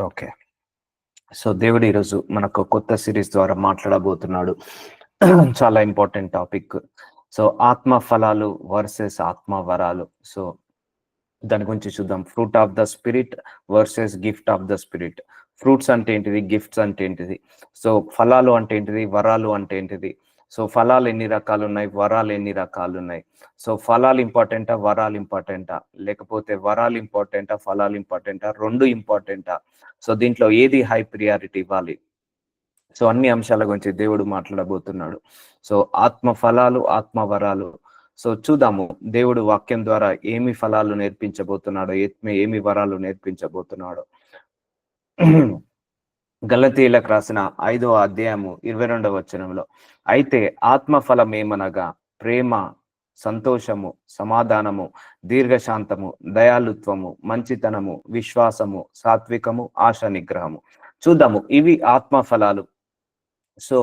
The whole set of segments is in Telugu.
ఓకే. సో దేవుడు ఈరోజు మనకు కొత్త సిరీస్ ద్వారా మాట్లాడబోతున్నాడు. చాలా ఇంపార్టెంట్ టాపిక్. సో ఆత్మ ఫలాలు వర్సెస్ ఆత్మ వరాలు. సో దాని గురించి చూద్దాం. Fruit of the spirit versus gift of the spirit. Fruits అంటే ఏంటిది, గిఫ్ట్స్ అంటే ఏంటిది, సో ఫలాలు అంటే ఏంటిది, వరాలు అంటే ఏంటిది, సో ఫలాలు ఎన్ని రకాలు ఉన్నాయి, వరాలు ఎన్ని రకాలు ఉన్నాయి, సో ఫలాలు ఇంపార్టెంటా, వరాలు ఇంపార్టెంటా, లేకపోతే వరాలు ఇంపార్టెంటా, ఫలాలు ఇంపార్టెంటా, రెండు ఇంపార్టెంటా, సో దీంట్లో ఏది హై ప్రియారిటీ ఇవ్వాలి, సో అన్ని అంశాల గురించి దేవుడు మాట్లాడబోతున్నాడు. సో ఆత్మ ఫలాలు, ఆత్మ వరాలు. సో చూద్దాము దేవుడు వాక్యం ద్వారా ఏమి ఫలాలు నేర్పించబోతున్నాడో, ఏమి వరాలు నేర్పించబోతున్నాడో. గలతీయులకు రాసిన 5వ అధ్యాయము 22వ వచనంలో, అయితే ఆత్మ ఫలం ఏమనగా ప్రేమ, సంతోషము, సమాధానము, దీర్ఘశాంతము, దయాళుత్వము, మంచితనము, విశ్వాసము, సాత్వికము, ఆశ నిగ్రహము. చూద్దాము, ఇవి ఆత్మ ఫలాలు. సో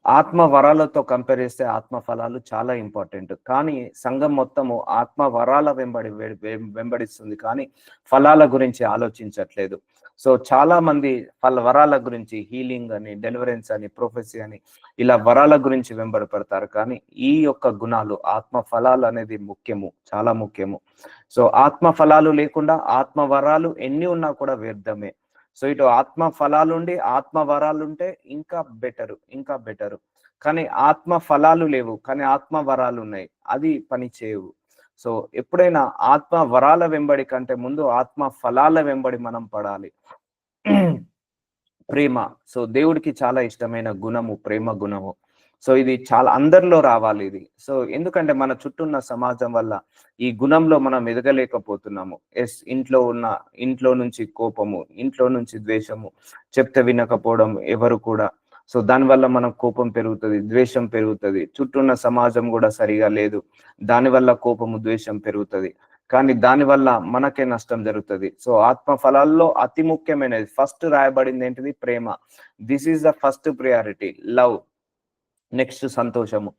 ఆత్మ వరాలతో కంపేర్ చేస్తే ఆత్మ ఫలాలు చాలా ఇంపార్టెంట్. కానీ సంఘం మొత్తము ఆత్మ వరాల వెంబడిస్తుంది, కానీ ఫలాల గురించి ఆలోచించట్లేదు. సో చాలా మంది వరాల గురించి, హీలింగ్ అని, డెలివరెన్స్ అని, ప్రొఫెసీ అని, ఇలా వరాల గురించి వెంబడపడతారు. కానీ ఈ యొక్క గుణాలు, ఆత్మ ఫలాలు అనేది ముఖ్యము, చాలా ముఖ్యము. సో ఆత్మ ఫలాలు లేకుండా ఆత్మ వరాలు ఎన్ని ఉన్నా కూడా వ్యర్థమే. సో ఇటు ఆత్మ ఫలాలు ఉండి ఆత్మ వరాలు ఉంటే ఇంకా బెటరు. కానీ ఆత్మ ఫలాలు లేవు, కానీ ఆత్మ వరాలు ఉన్నాయి, అది పని చేయవు. సో ఎప్పుడైనా ఆత్మ వరాల వెంబడి కంటే ముందు ఆత్మ ఫలాల వెంబడి మనం పడాలి. ప్రేమ, సో దేవుడికి చాలా ఇష్టమైన గుణము ప్రేమ గుణము. సో ఇది చాలా అందరిలో రావాలి ఇది. సో ఎందుకంటే మన చుట్టూ ఉన్న సమాజం వల్ల ఈ గుణంలో మనం ఎదగలేకపోతున్నాము. ఇంట్లో నుంచి కోపము, ఇంట్లో నుంచి ద్వేషము, చెప్తే వినకపోవడం ఎవరు కూడా. సో దానివల్ల మనం కోపం పెరుగుతుంది, ద్వేషం పెరుగుతుంది. చుట్టూ ఉన్న సమాజం కూడా సరిగా లేదు, దానివల్ల కోపము, ద్వేషం పెరుగుతుంది. కానీ దానివల్ల మనకే నష్టం జరుగుతుంది. సో ఆత్మ ఫలాల్లో అతి ముఖ్యమైనది ఫస్ట్ రాయబడింది ఏంటిది, ప్రేమ. This is the first priority, love. Next సంతోషము.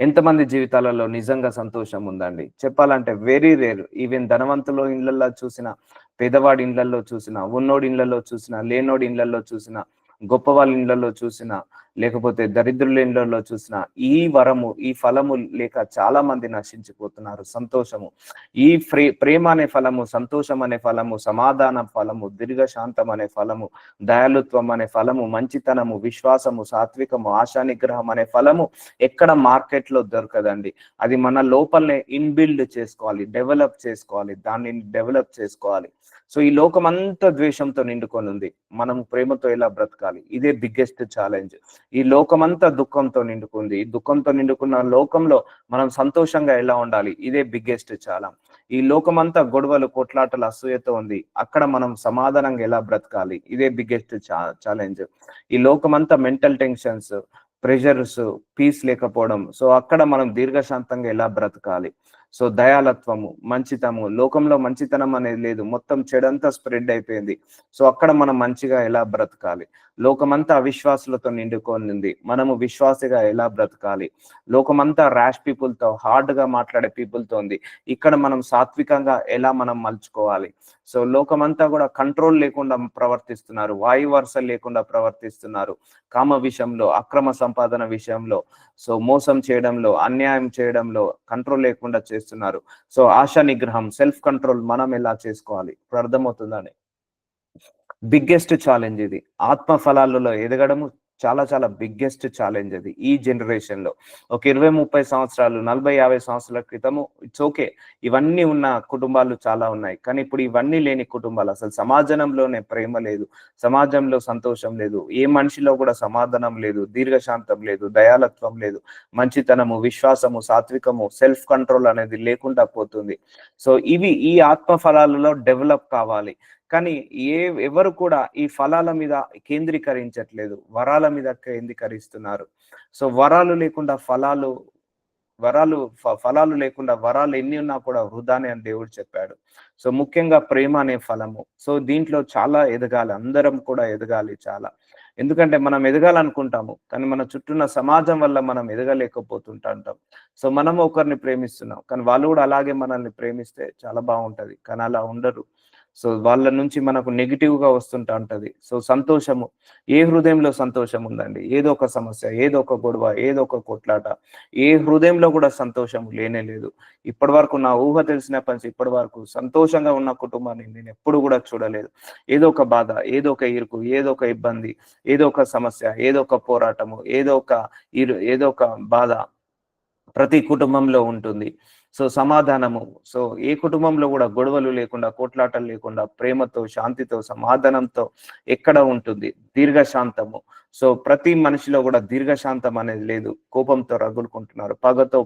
ఎంతమంది జీవితాలలో నిజంగా సంతోషం ఉందండి? చెప్పాలంటే వెరీ రేర్. ఈవెన్ ధనవంతుల ఇళ్లలో చూసిన, పేదవాడి ఇళ్లలో చూసిన, ఉన్నోడి ఇళ్లలో చూసిన, లేనోడి ఇళ్లలో చూసిన, గొప్ప వాళ్ళ ఇళ్లలో చూసిన, లేకపోతే దరిద్రుల ఇళ్లలో చూసిన, ఈ వరము, ఈ ఫలము లేక చాలా మంది నశించిపోతున్నారు. సంతోషము, ఈ ప్రేమ అనే ఫలము, సంతోషం అనే ఫలము, సమాధాన ఫలము, దీర్ఘశాంతం అనే ఫలము, దయాళుత్వం అనే ఫలము, మంచితనము, విశ్వాసము, సాత్వికము, ఆశా నిగ్రహం అనే ఫలము ఎక్కడ మార్కెట్ లో దొరకదండి. అది మన లోపలనే ఇన్బిల్డ్ చేసుకోవాలి, దాన్ని డెవలప్ చేసుకోవాలి. సో ఈ లోకం అంతా ద్వేషంతో నిండుకొని ఉంది, మనం ప్రేమతో ఎలా బ్రతకాలి, ఇదే బిగ్గెస్ట్ ఛాలెంజ్. ఈ లోకమంతా దుఃఖంతో నిండుకుంది, ఈ దుఃఖంతో నిండుకున్న లోకంలో మనం సంతోషంగా ఎలా ఉండాలి, ఇదే బిగ్గెస్ట్ ఛాలెంజ్. ఈ లోకమంతా గొడవలు, కొట్లాటలు, అసూయతో ఉంది, అక్కడ మనం సమాధానంగా ఎలా బ్రతకాలి, ఇదే బిగ్గెస్ట్ ఛాలెంజ్. ఈ లోకమంతా మెంటల్ టెన్షన్స్, ప్రెషర్స్, పీస్ లేకపోవడం, సో అక్కడ మనం దీర్ఘశాంతంగా ఎలా బ్రతకాలి. సో దయాలత్వము, మంచితనము, లోకంలో మంచితనం అనేది లేదు, మొత్తం చెడంతా స్ప్రెడ్ అయిపోయింది. సో అక్కడ మనం మంచిగా ఎలా బ్రతకాలి. లోకమంతా అవిశ్వాసులతో నిండుకొనింది, మనము విశ్వాసిగా ఎలా బ్రతకాలి. లోకమంతా ర్యాష్ పీపుల్తో, హార్డ్ గా మాట్లాడే పీపుల్తో ఉంది, ఇక్కడ మనం సాత్వికంగా ఎలా మనం మలుచుకోవాలి. సో లోకమంతా కూడా కంట్రోల్ లేకుండా ప్రవర్తిస్తున్నారు, వాయు వరుస లేకుండా ప్రవర్తిస్తున్నారు, కామ విషయంలో, అక్రమ సంపాదన విషయంలో, సో మోసం చేయడంలో, అన్యాయం చేయడంలో కంట్రోల్ లేకుండా చేస్తున్నారు. సో ఆశా నిగ్రహం, సెల్ఫ్ కంట్రోల్ మనం ఎలా చేసుకోవాలి, ఇప్పుడు అర్థమవుతుందని. బిగ్గెస్ట్ ఛాలెంజ్ ఇది. ఆత్మ ఫలాలలో ఎదగడము చాలా బిగ్గెస్ట్ ఛాలెంజ్ అది ఈ జనరేషన్ లో. ఒక 20-30 సంవత్సరాలు, 40-50 సంవత్సరాల క్రితము ఇట్స్ ఓకే, ఇవన్నీ ఉన్న కుటుంబాలు చాలా ఉన్నాయి. కానీ ఇప్పుడు ఇవన్నీ లేని కుటుంబాలు, అసలు సమాజంలోనే ప్రేమ లేదు, సమాజంలో సంతోషం లేదు, ఏ మనిషిలో కూడా సమాధానం లేదు, దీర్ఘశాంతం లేదు, దయాలత్వం లేదు, మంచితనము, విశ్వాసము, సాత్వికము, సెల్ఫ్ కంట్రోల్ అనేది లేకుండా పోతుంది. సో ఇవి ఈ ఆత్మ ఫలాలలో డెవలప్ కావాలి. కానీ ఎవరు కూడా ఈ ఫలాల మీద కేంద్రీకరించట్లేదు, వరాల మీద కేంద్రీకరిస్తున్నారు. సో ఫలాలు లేకుండా వరాలు ఎన్ని ఉన్నా కూడా వృధానే అని దేవుడు చెప్పాడు. సో ముఖ్యంగా ప్రేమ అనే ఫలము. సో దీంట్లో చాలా ఎదగాలి, అందరం కూడా ఎదగాలి చాలా. ఎందుకంటే మనం ఎదగాలనుకుంటాము, కానీ మన చుట్టూన్న సమాజం వల్ల మనం ఎదగలేకపోతుంటాం. సో మనము ఒకరిని ప్రేమిస్తున్నాం, కానీ వాళ్ళు కూడా అలాగే మనల్ని ప్రేమిస్తే చాలా బాగుంటది, కానీ అలా ఉండరు. సో వాళ్ళ నుంచి మనకు నెగిటివ్ గా వస్తుంటా ఉంటది. సో సంతోషము, ఏ హృదయంలో సంతోషం ఉందండి? ఏదో ఒక సమస్య, ఏదో ఒక గొడవ, ఏదో ఒక కొట్లాట, ఏ హృదయంలో కూడా సంతోషం లేనే లేదు. ఇప్పటి వరకు నా ఊహ తెలిసినప్పటి నుంచి ఇప్పటి వరకు సంతోషంగా ఉన్న కుటుంబాన్ని నేను ఎప్పుడు కూడా చూడలేదు. ఏదో ఒక బాధ, ఏదో ఒక ఇరుకు, ఏదో ఒక ఇబ్బంది, ఏదో ఒక సమస్య, ఏదో ఒక పోరాటము, ఏదో ఒక బాధ ప్రతి కుటుంబంలో ఉంటుంది. సో సమాధానము, సో ఏ కుటుంబంలో కూడా గొడవలు లేకుండా, కోట్లాటలు లేకుండా, ప్రేమతో, శాంతితో, సమాధానంతో ఎక్కడ ఉంటుంది? దీర్ఘశాంతము. సో ప్రతి మనిషిలో కూడా దీర్ఘశాంతం అనేది లేదు. కోపంతో రగులుకుంటున్నారు, పగతో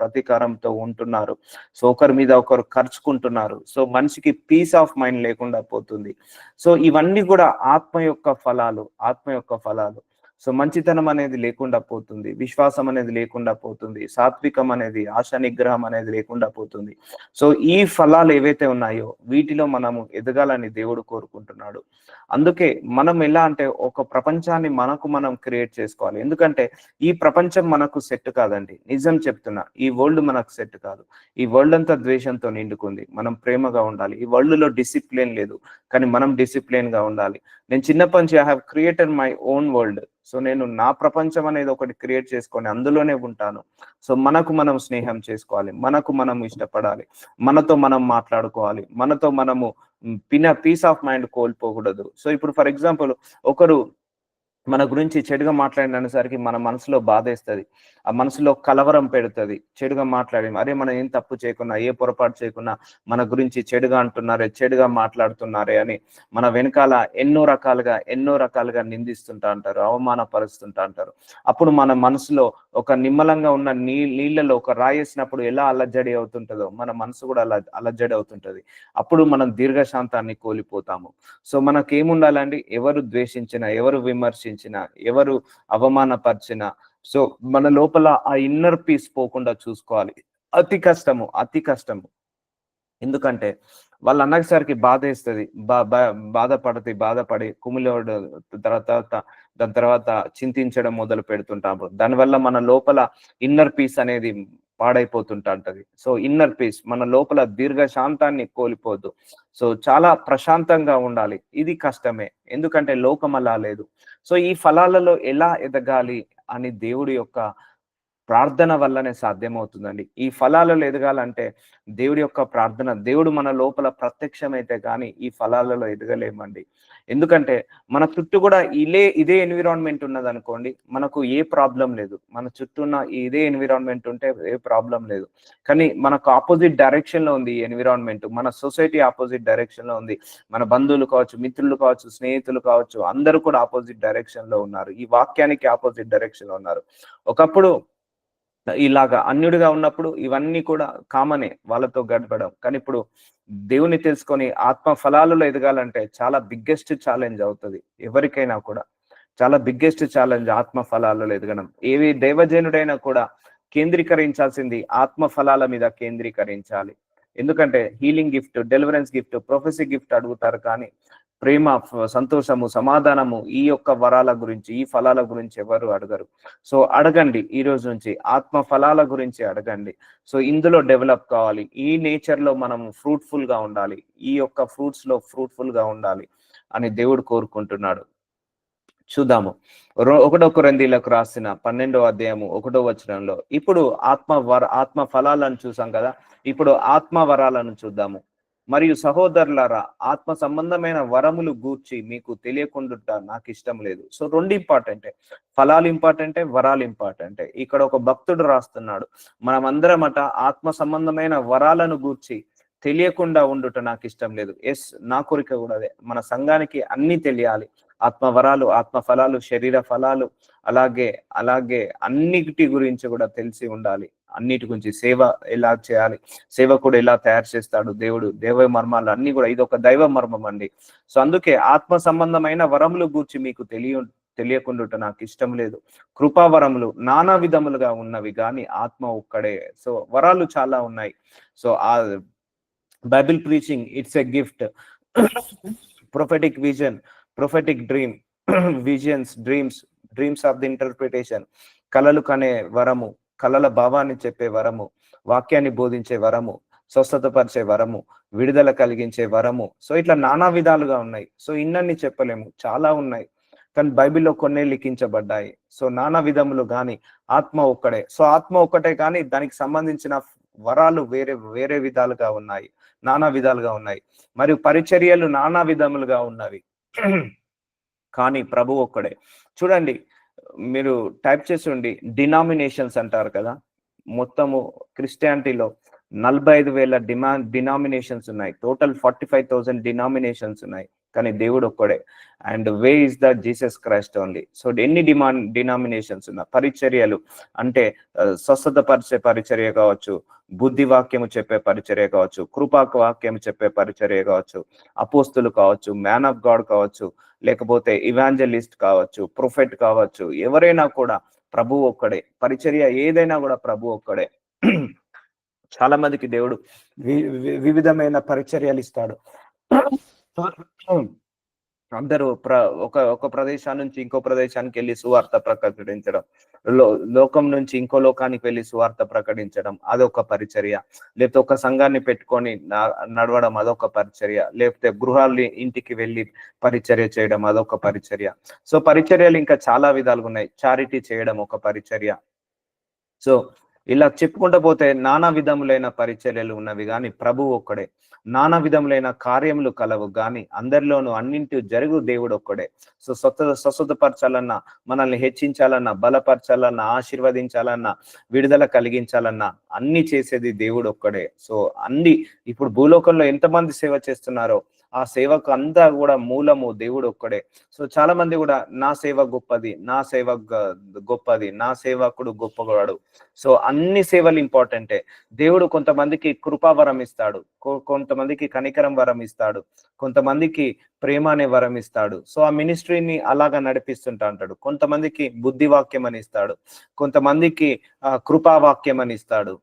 ప్రతీకారంతో ఉంటున్నారు. సో ఒకరి మీద ఒకరు ఖర్చుకుంటున్నారు. సో మనిషికి పీస్ ఆఫ్ మైండ్ లేకుండా పోతుంది. సో ఇవన్నీ కూడా ఆత్మ యొక్క ఫలాలు. సో మంచితనం అనేది లేకుండా పోతుంది, విశ్వాసం అనేది లేకుండా పోతుంది, సాత్వికం అనేది, ఆశ నిగ్రహం అనేది లేకుండా పోతుంది. సో ఈ ఫలాలు ఏవైతే ఉన్నాయో వీటిలో మనము ఎదగాలని దేవుడు కోరుకుంటున్నాడు. అందుకే మనం ఎలా అంటే ఒక ప్రపంచాన్ని మనం క్రియేట్ చేసుకోవాలి. ఎందుకంటే ఈ ప్రపంచం మనకు సెట్ కాదండి. నిజం చెప్తున్నా, ఈ వరల్డ్ మనకు సెట్ కాదు. ఈ వరల్డ్ అంతా ద్వేషంతో నిండుకుంది. మనం ప్రేమగా ఉండాలి. ఈ వరల్డ్ లో డిసిప్లిన్ లేదు, కానీ మనం డిసిప్లిన్ గా ఉండాలి. నేను చిన్నప్పటి నుంచి I have created my own world. So నేను నా ప్రపంచం అనేది ఒకటి క్రియేట్ చేసుకొని అందులోనే ఉంటాను. సో మనం స్నేహం చేసుకోవాలి, మనం ఇష్టపడాలి, మనతో మనం మాట్లాడుకోవాలి, మనతో మనము పీస్ ఆఫ్ మైండ్ కోల్పోకూడదు. సో ఇప్పుడు ఫర్ ఎగ్జాంపుల్ ఒకరు మన గురించి చెడుగా మాట్లాడినసరికి మన మనసులో బాధేస్తుంది, ఆ మనసులో కలవరం పెడుతుంది. చెడుగా మాట్లాడి అరే మనం ఏం తప్పు చేయకున్నా, ఏ పొరపాటు చేయకున్నా మన గురించి చెడుగా అంటున్నారే, చెడుగా మాట్లాడుతున్నారే అని మన వెనకాల ఎన్నో రకాలుగా నిందిస్తుంటా అంటారు, అవమానపరుస్తుంటా అంటారు. అప్పుడు మన మనసులో ఒక నిమ్మలంగా ఉన్న నీళ్ళలో ఒక రాయేసినప్పుడు ఎలా అలజడి అవుతుంటుందో మన మనసు కూడా అలజడి అవుతుంటది. అప్పుడు మనం దీర్ఘశాంతాన్ని కోల్పోతాము. సో మనకేముండాలండి? ఎవరు ద్వేషించినా, ఎవరు విమర్శించినా, ఎవరు అవమానపరిచినా, సో మన లోపల ఆ ఇన్నర్ పీస్ పోకుండా చూసుకోవాలి. అతి కష్టము. ఎందుకంటే వాళ్ళ అన్నసరికి బాధేస్తుంది, బాధపడి కుమిలోడు దాని తర్వాత చింతించడం మొదలు పెడుతుంటాము. దానివల్ల మన లోపల ఇన్నర్ పీస్ అనేది పాడైపోతుంటా ఉంటది. సో ఇన్నర్ పీస్, మన లోపల దీర్ఘశాంతాన్ని కోల్పోద్దు. సో చాలా ప్రశాంతంగా ఉండాలి. ఇది కష్టమే, ఎందుకంటే లోకం అలా లేదు. సో ఈ ఫలాలలో ఎలా ఎదగాలి అని దేవుడి యొక్క ప్రార్థన వల్లనే సాధ్యమవుతుందండి. ఈ ఫలాలలో ఎదగాలంటే దేవుడి యొక్క ప్రార్థన, దేవుడు మన లోపల ప్రత్యక్షమైతే కానీ ఈ ఫలాలలో ఎదగలేమండి. ఎందుకంటే మన చుట్టూ కూడా ఇదే ఎన్విరాన్మెంట్ ఉన్నదనుకోండి, మనకు ఏ ప్రాబ్లం లేదు. మన చుట్టూ ఉన్న ఇదే ఎన్విరాన్మెంట్ ఉంటే ఏ ప్రాబ్లం లేదు. కానీ మనకు ఆపోజిట్ డైరెక్షన్ లో ఉంది ఈ ఎన్విరాన్మెంట్. మన సొసైటీ ఆపోజిట్ డైరెక్షన్ లో ఉంది. మన బంధువులు కావచ్చు, మిత్రులు కావచ్చు, స్నేహితులు కావచ్చు, అందరూ కూడా ఆపోజిట్ డైరెక్షన్ లో ఉన్నారు. ఈ వాక్యానికి ఆపోజిట్ డైరెక్షన్ లో ఉన్నారు. ఒకప్పుడు ఇలాగా అన్యుడిగా ఉన్నప్పుడు ఇవన్నీ కూడా కామనే వాళ్ళతో గడపడం. కానీ ఇప్పుడు దేవుని తెలుసుకొని ఆత్మ ఫలాలలో ఎదగాలంటే చాలా బిగ్గెస్ట్ ఛాలెంజ్ అవుతుంది ఎవరికైనా కూడా. చాలా బిగ్గెస్ట్ ఛాలెంజ్ ఆత్మ ఫలాలలో ఎదగడం. దైవజనుడైనా కూడా కేంద్రీకరించాల్సింది ఆత్మ ఫలాల మీద కేంద్రీకరించాలి. ఎందుకంటే healing gift, deliverance gift, ప్రొఫెసీ gift అడుగుతారు, కానీ ప్రేమ, సంతోషము, సమాధానము, ఈ యొక్క వరాల గురించి, ఈ ఫలాల గురించి ఎవరు అడగరు. సో అడగండి, ఈ రోజు నుంచి ఆత్మ ఫలాల గురించి అడగండి. సో ఇందులో డెవలప్ కావాలి. ఈ నేచర్ లో మనం ఫ్రూట్ఫుల్ గా ఉండాలి, ఈ యొక్క ఫ్రూట్స్ లో ఫ్రూట్ఫుల్ గా ఉండాలి అని దేవుడు కోరుకుంటున్నాడు. చూద్దాము 1 కొరింథీయులకు రాసిన 12వ అధ్యాయము 1వ వచనంలో ఇప్పుడు ఆత్మ ఫలాలను చూసాం కదా, ఇప్పుడు ఆత్మ వరాలను చూద్దాము. మరియు సహోదరులారా, ఆత్మ సంబంధమైన వరములు గూర్చి మీకు తెలియకుండా నాకు ఇష్టం లేదు. సో 2 ఇంపార్టెంటే, ఫలాలు ఇంపార్టెంటే, వరాలు ఇంపార్టెంటే. ఇక్కడ ఒక భక్తుడు రాస్తున్నాడు, మనమందరం ఆత్మ సంబంధమైన వరాలను గూర్చి తెలియకుండా ఉండుట నాకు ఇష్టం లేదు. నా కోరిక కూడా అదే. మన సంఘానికి అన్ని తెలియాలి. ఆత్మ వరాలు, ఆత్మ ఫలాలు, శరీర ఫలాలు, అలాగే అన్నిటి గురించి కూడా తెలిసి ఉండాలి. అన్నిటి గురించి, సేవ ఎలా చేయాలి, సేవకుడు ఎలా తయారు చేస్తాడు దేవుడు, దైవ మర్మాలు అన్ని కూడా, ఇది ఒక దైవ మర్మం అండి. సో అందుకే ఆత్మ సంబంధమైన వరములు గూర్చి మీకు తెలియకుండా నాకు ఇష్టం లేదు. కృపావరములు నానా విధములుగా ఉన్నవి, కానీ ఆత్మ ఒక్కడే. సో వరాలు చాలా ఉన్నాయి. సో ఆ Bible preaching, it's a gift. Prophetic vision, prophetic dream, visions, dreams of the interpretation, కలలు కనే వరము, కలల భావాన్ని చెప్పే వరము, వాక్యాన్ని బోధించే వరము, స్వస్థతపరిచే వరము, విడుదల కలిగించే వరము. సో ఇట్లా నానా విధాలుగా ఉన్నాయి. సో ఇన్నన్ని చెప్పలేము, చాలా ఉన్నాయి. కానీ బైబిల్‌లో కొన్నే లిఖించబడ్డాయి. సో నానా విధములు గాని ఆత్మ ఒక్కడే. సో ఆత్మ ఒక్కటే కానీ దానికి సంబంధించిన వరాలు వేరే వేరే విధాలుగా ఉన్నాయి. నానా విధాలుగా ఉన్నాయి. మరియు పరిచర్యలు నానా విధములుగా ఉన్నవి. కానీ ప్రభువు ఒక్కడే. చూడండి, మీరు టైప్ చేసి డినామినేషన్స్ అంటారు కదా! మొత్తము క్రిస్టియానిటీలో 45,000 డినామినేషన్స్ ఉన్నాయి. టోటల్ 45,000 డినామినేషన్స్ ఉన్నాయి. కానీ దేవుడు ఒక్కడే. And way is the Jesus Christ only. So ఎన్ని డినామినేషన్స్ ఉన్నా పరిచర్యలు అంటే స్వస్థత పరిచే పరిచర్య కావచ్చు, బుద్ధి వాక్యము చెప్పే పరిచర్య కావచ్చు, కృపాకు వాక్యం చెప్పే పరిచర్య కావచ్చు, అపోస్తులు కావచ్చు, మ్యాన్ ఆఫ్ గాడ్ కావచ్చు, లేకపోతే ఇవాంజలిస్ట్ కావచ్చు, ప్రొఫెట్ కావచ్చు, ఎవరైనా కూడా ప్రభు ఒక్కడే. పరిచర్య ఏదైనా కూడా ప్రభు ఒక్కడే. చాలా మందికి దేవుడు వివిధమైన పరిచర్యలు ఇస్తాడు. అందరూ ఒక ప్రదేశాన్ని నుంచి ఇంకో ప్రదేశానికి వెళ్ళి సువార్త ప్రకటించడం, లోకం నుంచి ఇంకో లోకానికి వెళ్ళి సువార్త ప్రకటించడం, అదొక పరిచర్య. లేకపోతే ఒక సంఘాన్ని పెట్టుకొని నడవడం, అదొక పరిచర్య. లేకపోతే గృహాల్ని ఇంటికి వెళ్ళి పరిచర్య చేయడం, అదొక పరిచర్య. సో పరిచర్యలు ఇంకా చాలా విధాలుగా ఉన్నాయి. చారిటీ చేయడం ఒక పరిచర్య. సో ఇలా చెప్పుకుంటూ పోతే నానా విధములైన పరిచర్యలు ఉన్నవి కానీ ప్రభువు ఒక్కడే. నానా విధములైన కార్యములు కలవు కానీ అందరిలోనూ అన్నింటి జరుగు దేవుడు ఒక్కడే. సో స్వస్థతపరచాలన్నా, మనల్ని హెచ్చించాలన్నా, బలపరచాలన్నా, ఆశీర్వదించాలన్నా, విడుదల కలిగించాలన్నా అన్ని చేసేది దేవుడు ఒక్కడే. సో అన్ని ఇప్పుడు భూలోకంలో ఎంతమంది సేవ చేస్తున్నారో ఆ సేవకు అంతా కూడా మూలము దేవుడు ఒక్కడే. సో చాలా మంది కూడా నా సేవ గొప్పది, నా సేవ గొప్పది, నా సేవకుడు గొప్పవాడు. సో అన్ని సేవలు ఇంపార్టెంటే. దేవుడు కొంతమందికి కృపావరం ఇస్తాడు, కొంతమందికి కనికరం వరం ఇస్తాడు, కొంతమందికి ప్రేమ అనే వరం ఇస్తాడు. సో ఆ మినిస్ట్రీని అలాగా నడిపిస్తుంటా అంటాడు. కొంతమందికి బుద్ధి వాక్యం అని ఇస్తాడు, కొంతమందికి కృపావాక్యం అని ఇస్తాడు,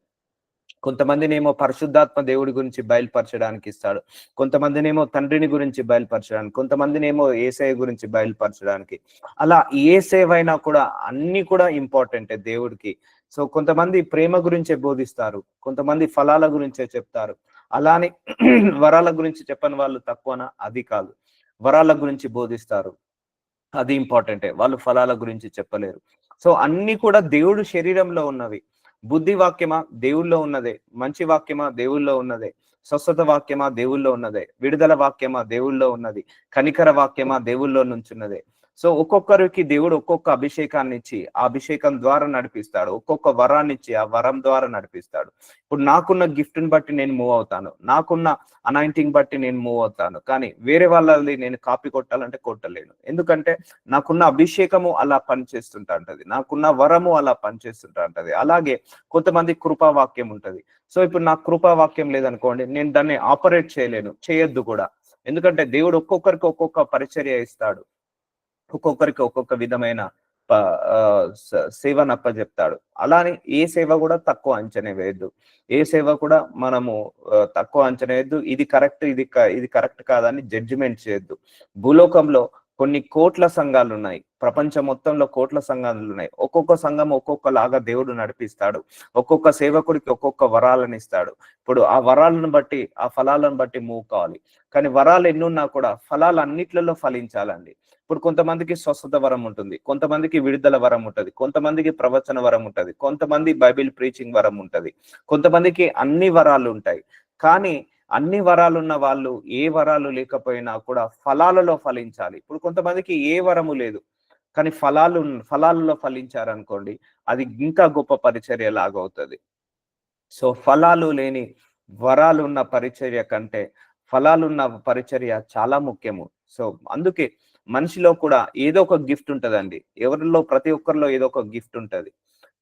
కొంతమందినేమో పరిశుద్ధాత్మ దేవుడి గురించి బయలుపరచడానికి ఇస్తాడు, కొంతమందినేమో తండ్రిని గురించి బయలుపరచడానికి, కొంతమందినేమో యేసయ్య గురించి బయలుపరచడానికి. అలా ఏ సేవైనా కూడా అన్ని కూడా ఇంపార్టెంటే దేవుడికి. సో కొంతమంది ప్రేమ గురించే బోధిస్తారు, కొంతమంది ఫలాల గురించే చెప్తారు. అలానే వరాల గురించి చెప్పని వాళ్ళు తక్కువనా? అది కాదు. వరాల గురించి బోధిస్తారు, అది ఇంపార్టెంటే. వాళ్ళు ఫలాల గురించి చెప్పలేరు. సో అన్ని కూడా దేవుడు శరీరంలో ఉన్నవి. బుద్ధి వాక్యమా దేవుళ్ళో ఉన్నదే, మంచి వాక్యమా దేవుళ్ళో ఉన్నదే, స్వస్థత వాక్యమా దేవుళ్ళో ఉన్నదే, విడుదల వాక్యమా దేవుళ్ళో ఉన్నది, కనికర వాక్యమా దేవుళ్ళో నుంచున్నదే. సో ఒక్కొక్కరికి దేవుడు ఒక్కొక్క అభిషేకాన్ని ఇచ్చి ఆ అభిషేకం ద్వారా నడిపిస్తాడు, ఒక్కొక్క వరాన్ని ఇచ్చి ఆ వరం ద్వారా నడిపిస్తాడు. ఇప్పుడు నాకున్న గిఫ్ట్ ని బట్టి నేను మూవ్ అవుతాను, నాకున్న అనాయింటింగ్ బట్టి నేను మూవ్ అవుతాను. కానీ వేరే వాళ్ళది నేను కాపీ కొట్టాలంటే కొట్టలేను. ఎందుకంటే నాకున్న అభిషేకము అలా పనిచేస్తుంటా ఉంటది, నాకున్న వరము అలా పనిచేస్తుంటా ఉంటది. అలాగే కొంతమంది కృపావాక్యం ఉంటది. సో ఇప్పుడు నాకు కృపావాక్యం లేదనుకోండి, నేను దాన్ని ఆపరేట్ చేయలేను, చేయొద్దు కూడా. ఎందుకంటే దేవుడు ఒక్కొక్కరికి ఒక్కొక్క పరిచర్య ఇస్తాడు, ఒక్కొక్కరికి ఒక్కొక్క విధమైన సేవను అప్పచెప్తాడు. అలానే ఏ సేవ కూడా తక్కువ అంచనా వేయద్దు, ఏ సేవ కూడా మనము తక్కువ అంచనా వేయద్దు. ఇది కరెక్ట్, ఇది కరెక్ట్ కాదని జడ్జిమెంట్ చేయొద్దు. భూలోకంలో కొన్ని కోట్ల సంఘాలు ఉన్నాయి, ప్రపంచం మొత్తంలో కోట్ల సంఘాలు ఉన్నాయి. ఒక్కొక్క సంఘం ఒక్కొక్కలాగా దేవుడు నడిపిస్తాడు, ఒక్కొక్క సేవకుడికి ఒక్కొక్క వరాలను ఇస్తాడు. ఇప్పుడు ఆ వరాలను బట్టి, ఆ ఫలాలను బట్టి మూవ్ కావాలి. కానీ వరాలు ఎన్నున్నా కూడా ఫలాలు అన్నిట్లలో ఫలించాలండి. ఇప్పుడు కొంతమందికి స్వస్థత వరం ఉంటుంది, కొంతమందికి విడుదల వరం ఉంటుంది, కొంతమందికి ప్రవచన వరం ఉంటుంది, కొంతమంది బైబిల్ ప్రీచింగ్ వరం ఉంటుంది, కొంతమందికి అన్ని వరాలు ఉంటాయి. కానీ అన్ని వరాలు ఉన్న వాళ్ళు ఏ వరాలు లేకపోయినా కూడా ఫలాలలో ఫలించాలి. ఇప్పుడు కొంతమందికి ఏ వరము లేదు కానీ ఫలాలలో ఫలించారనుకోండి, అది ఇంకా గొప్ప పరిచర్య లాగవుతుంది. సో ఫలాలు లేని వరాలు ఉన్న పరిచర్య కంటే ఫలాలున్న పరిచర్య చాలా ముఖ్యము. సో అందుకే మనిషిలో కూడా ఏదో ఒక గిఫ్ట్ ఉంటదండి. ఎవరిలో ప్రతి ఒక్కరిలో ఏదో ఒక గిఫ్ట్ ఉంటది.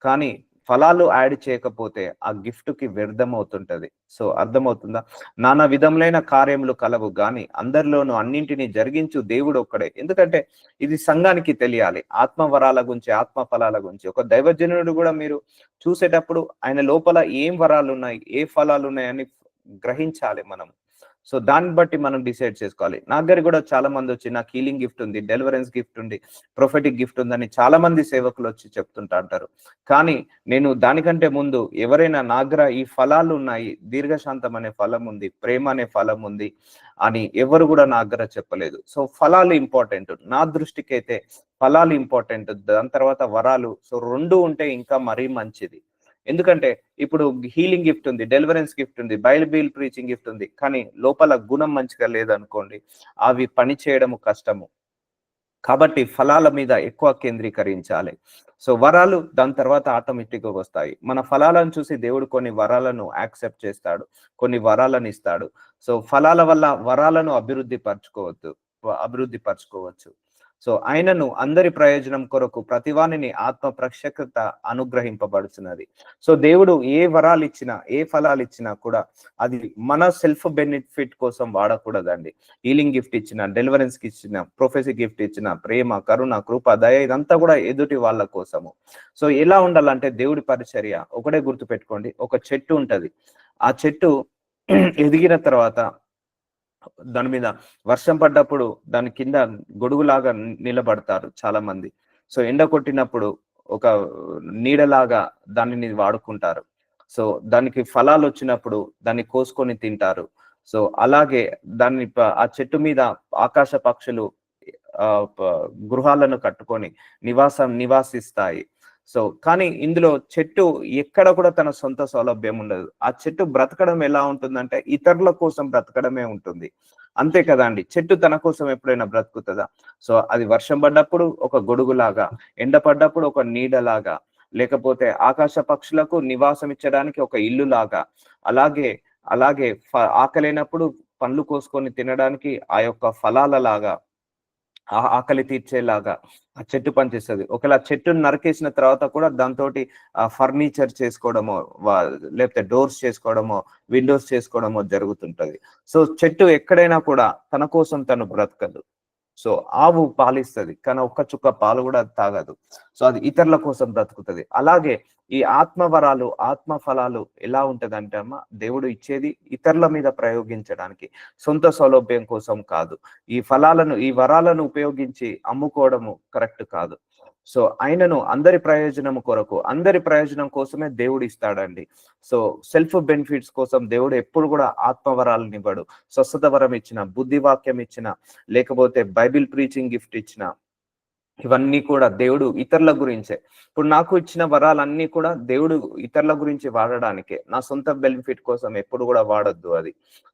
కానీ ఫలాలు యాడ్ చేయకపోతే ఆ గిఫ్ట్ కి వ్యర్థం అవుతుంటది. సో అర్థమవుతుందా? నానా విధములైన కార్యములు కలవు గాని అందరిలోనూ అన్నింటినీ జరిగించు దేవుడు ఒక్కడే. ఎందుకంటే ఇది సంఘానికి తెలియాలి. ఆత్మ వరాల గురించి, ఆత్మ ఫలాల గురించి. ఒక దైవజనుడు కూడా మీరు చూసేటప్పుడు ఆయన లోపల ఏం వరాలు ఉన్నాయి, ఏ ఫలాలు ఉన్నాయని గ్రహించాలి మనం. సో దాన్ని బట్టి మనం డిసైడ్ చేసుకోవాలి. నా దగ్గర కూడా చాలా మంది వచ్చి నాకు హీలింగ్ గిఫ్ట్ ఉంది, డెలివరెన్స్ గిఫ్ట్ ఉంది, ప్రొఫెటిక్ గిఫ్ట్ ఉందని చాలా మంది సేవకులు వచ్చి చెప్తుంటా అంటారు. కానీ నేను దానికంటే ముందు ఎవరైనా నా దగ్గర ఈ ఫలాలు ఉన్నాయి, దీర్ఘశాంతం అనే ఫలం ఉంది, ప్రేమ అనే ఫలం ఉంది అని ఎవరు కూడా నా దగ్గర చెప్పలేదు. సో ఫలాలు ఇంపార్టెంట్. నా దృష్టికి అయితే ఫలాలు ఇంపార్టెంట్. దాని తర్వాత వరాలు. సో 2 ఉంటే ఇంకా మరీ మంచిది. ఎందుకంటే ఇప్పుడు హీలింగ్ గిఫ్ట్ ఉంది, డెలివరెన్స్ గిఫ్ట్ ఉంది, బైబిల్ ప్రీచింగ్ గిఫ్ట్ ఉంది. కానీ లోపల గుణం మంచిగా లేదనుకోండి, అవి పని చేయడము కష్టము. కాబట్టి ఫలాల మీద ఎక్కువ కేంద్రీకరించాలి. సో వరాలు దాని తర్వాత ఆటోమేటిక్‌గా వస్తాయి. మన ఫలాలను చూసి దేవుడు కొన్ని వరాలను యాక్సెప్ట్ చేస్తాడు. కొన్ని వరాలను ఇస్తాడు. సో ఫలాల వల్ల వరాలను అభివృద్ధి పరచుకోవచ్చు. సో ఆయనను అందరి ప్రయోజనం కొరకు ప్రతివానిని ఆత్మ ప్రత్యక్షత అనుగ్రహింపబడుతున్నది. సో దేవుడు ఏ వరాలు ఇచ్చినా, ఏ ఫలాలు ఇచ్చినా కూడా అది మన సెల్ఫ్ బెనిఫిట్ కోసం వాడకూడదండి. హీలింగ్ గిఫ్ట్ ఇచ్చిన, డెలివరెన్స్ కి ఇచ్చిన, ప్రొఫెసీ గిఫ్ట్ ఇచ్చిన, ప్రేమ, కరుణ, కృప, దయ ఇదంతా కూడా ఎదుటి వాళ్ళ కోసము. సో ఎలా ఉండాలంటే దేవుడి పరిచర్య ఒకటే గుర్తు పెట్టుకోండి. ఒక చెట్టు ఉంటది. ఆ చెట్టు ఎదిగిన తర్వాత దాని మీద వర్షం పడ్డప్పుడు దాని కింద గొడుగులాగా నిలబడతారు చాలా మంది. సో ఎండ కొట్టినప్పుడు ఒక నీడలాగా దానిని వాడుకుంటారు. సో దానికి ఫలాలు వచ్చినప్పుడు దాన్ని కోసుకొని తింటారు. సో అలాగే ఆ చెట్టు మీద ఆకాశ పక్షులు గృహాలను కట్టుకొని నివాసిస్తాయి. సో కానీ ఇందులో చెట్టు ఎక్కడ కూడా తన సొంత సౌలభ్యం ఉండదు. ఆ చెట్టు బ్రతకడం ఎలా ఉంటుందంటే ఇతరుల కోసం బ్రతకడమే ఉంటుంది. అంతే కదా అండి. చెట్టు తన కోసం ఎప్పుడైనా బ్రతుకుతుందా? సో అది వర్షం పడ్డప్పుడు ఒక గొడుగులాగా, ఎండ పడ్డప్పుడు ఒక నీడలాగా, లేకపోతే ఆకాశ పక్షులకు నివాసం ఇచ్చడానికి ఒక ఇల్లు లాగా, అలాగే అలాగే ఆకలేనప్పుడు పండ్లు కోసుకొని తినడానికి ఆ యొక్క ఫలాల లాగా, ఆకలి తీర్చేలాగా ఆ చెట్టు పనిచేస్తుంది. ఒకవేళ చెట్టును నరికేసిన తర్వాత కూడా దాంతోటి ఫర్నిచర్ చేసుకోవడమో, లేకపోతే డోర్స్ చేసుకోవడమో, విండోస్ చేసుకోవడమో జరుగుతుంటది. సో చెట్టు ఎక్కడైనా కూడా తన కోసం తను బ్రతకదు. సో ఆవు పాలిస్తుంది, కానీ ఒక్క చుక్క పాలు కూడా తాగదు. సో అది ఇతరుల కోసం బ్రతుకుతుంది. అలాగే ఈ ఆత్మ వరాలు, ఆత్మ ఫలాలు ఎలా ఉంటదంటే అమ్మ, దేవుడు ఇచ్చేది ఇతరుల మీద ప్రయోగించడానికి, సొంత సౌలభ్యం కోసం కాదు. ఈ వరాలను ఉపయోగించి అమ్ముకోవడము కరెక్ట్ కాదు. సో ఆయనను అందరి ప్రయోజనం కోసమే దేవుడు ఇస్తాడండి. సో సెల్ఫ్ బెనిఫిట్స్ కోసం దేవుడు ఎప్పుడు కూడా ఆత్మవరాలను ఇవ్వడు. స్వస్థత వరం ఇచ్చిన, బుద్ధి వాక్యం ఇచ్చిన, లేకపోతే బైబిల్ ప్రీచింగ్ గిఫ్ట్ ఇచ్చిన, ఇవన్నీ కూడా దేవుడు ఇతరుల గురించే. ఇప్పుడు నాకు ఇచ్చిన వరాలన్నీ కూడా దేవుడు ఇతరుల గురించి వాడడానికే, నా సొంత బెనిఫిట్ కోసం ఎప్పుడు కూడా వాడొద్దు అది.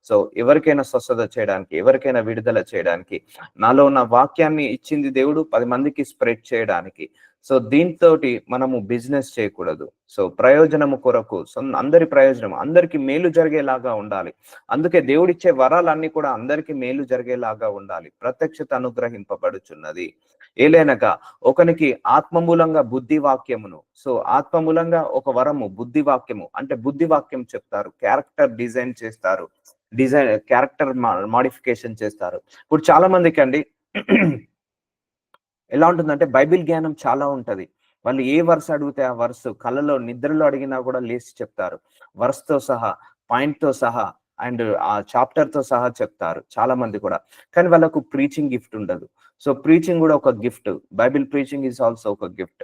సో ఎవరికైనా స్వస్థత చేయడానికి, ఎవరికైనా విడుదల చేయడానికి, నాలో ఉన్న వాక్యాన్ని ఇచ్చింది దేవుడు 10 మందికి స్ప్రెడ్ చేయడానికి. సో దీంతోటి మనము బిజినెస్ చేయకూడదు. సో ప్రయోజనము కొరకు, అందరి ప్రయోజనం, అందరికి మేలు జరిగేలాగా ఉండాలి. అందుకే దేవుడిచ్చే వరాలన్నీ కూడా అందరికి మేలు జరిగేలాగా ఉండాలి. ప్రత్యక్షత అనుగ్రహింపబడుచున్నది. ఏలైనగా ఒకనికి ఆత్మ మూలంగా బుద్ధి వాక్యమును, సో ఆత్మ మూలంగా ఒక వరము బుద్ధి వాక్యము అంటే బుద్ధి వాక్యం చెప్తారు, క్యారెక్టర్ డిజైన్ చేస్తారు, క్యారెక్టర్ మాడిఫికేషన్ చేస్తారు. ఇప్పుడు చాలా మందికి అండి ఎలా ఉంటుందంటే బైబిల్ జ్ఞానం చాలా ఉంటది. వాళ్ళు ఏ వర్స్ అడిగితే ఆ వర్స్ కళ్ళలో నిద్రలో అడిగినా కూడా లేచి చెప్తారు. వర్స్ తో సహా, పాయింట్ తో సహా, అండ్ ఆ చాప్టర్ తో సహా చెప్తారు చాలా మంది కూడా. కానీ వాళ్ళకు ప్రీచింగ్ గిఫ్ట్ ఉండదు. సో ప్రీచింగ్ కూడా ఒక gift. Bible preaching is also ఒక గిఫ్ట్.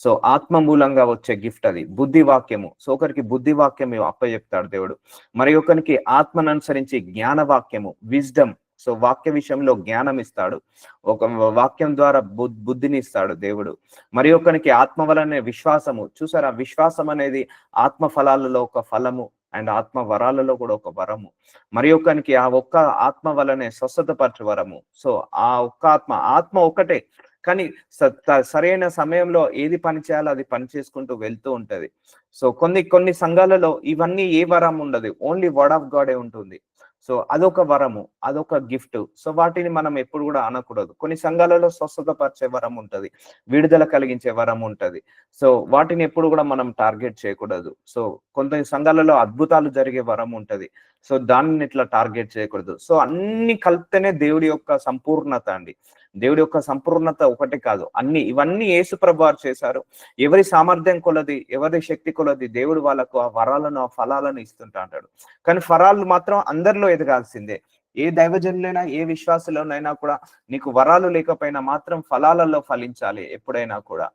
సో ఆత్మ మూలంగా వచ్చే గిఫ్ట్ అది, బుద్ధి వాక్యము. సో ఒకరికి బుద్ధి వాక్యం అప్పచెప్తాడు దేవుడు, మరి ఒకరికి ఆత్మను అనుసరించి జ్ఞాన వాక్యము, విజ్డమ్. సో వాక్య విషయంలో జ్ఞానం ఇస్తాడు, ఒక వాక్యం ద్వారా బుద్ధిని ఇస్తాడు దేవుడు. మరి ఒకరికి ఆత్మ వలనే విశ్వాసము. చూసారా, విశ్వాసం అనేది ఆత్మ ఫలాలలో ఒక ఫలము, అండ్ ఆత్మ వరాలలో కూడా ఒక వరము. మరి ఒకరికి ఆ ఒక్క ఆత్మ వలనే స్వస్థతపరచు వరము. సో ఆ ఒక్క ఆత్మ ఒకటే, కానీ సరైన సమయంలో ఏది పని చేయాలో అది పని చేసుకుంటూ వెళ్తూ ఉంటది. సో కొన్ని సంఘాలలో ఇవన్నీ ఏ వరం ఉండదు, ఓన్లీ వర్డ్ ఆఫ్ గాడే ఉంటుంది. సో అదొక వరము, అదొక గిఫ్ట్. సో వాటిని మనం ఎప్పుడు కూడా అనకూడదు. కొన్ని సంఘాలలో స్వస్థత పరిచే వరం ఉంటది, విడుదల కలిగించే వరం ఉంటది. సో వాటిని ఎప్పుడు కూడా మనం టార్గెట్ చేయకూడదు. సో కొంత సంఘాలలో అద్భుతాలు జరిగే వరం ఉంటది. సో దానిని ఇట్లా టార్గెట్ చేయకూడదు. సో అన్ని కలిపితేనే దేవుడి యొక్క సంపూర్ణత అండి. దేవుడి యొక్క సంపూర్ణత ఒకటి కాదు, ఇవన్నీ యేసు ప్రభు వారు చేశారు. ఎవరి సామర్థ్యం కొలది, ఎవరి శక్తి కొలది దేవుడు వాళ్ళకు ఆ వరాలను, ఆ ఫలాలను ఇస్తుంటా అంటాడు. కానీ ఫలాలు మాత్రం అందరిలో ఎదగాల్సిందే. ఏ దైవజనులైనా, ఏ విశ్వాసులోనైనా కూడా నీకు వరాలు లేకపోయినా మాత్రం ఫలాలలో ఫలించాలి ఎప్పుడైనా కూడా.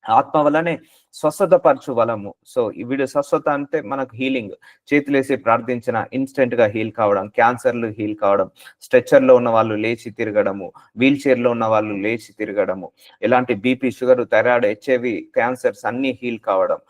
ఆత్మ వల్లనే స్వస్థత పరచు బలము. సో వీడు స్వస్థత అంటే మనకు హీలింగ్. చేతులేసి ప్రార్థించిన ఇన్స్టెంట్ గా హీల్ కావడం, క్యాన్సర్లు హీల్ కావడం, స్ట్రెచ్చర్ లో ఉన్న వాళ్ళు లేచి తిరగడము, వీల్ చైర్ లో ఉన్న వాళ్ళు లేచి తిరగడము, ఎలాంటి BP, sugar, thyroid, HIV, cancers అన్ని హీల్ కావడం,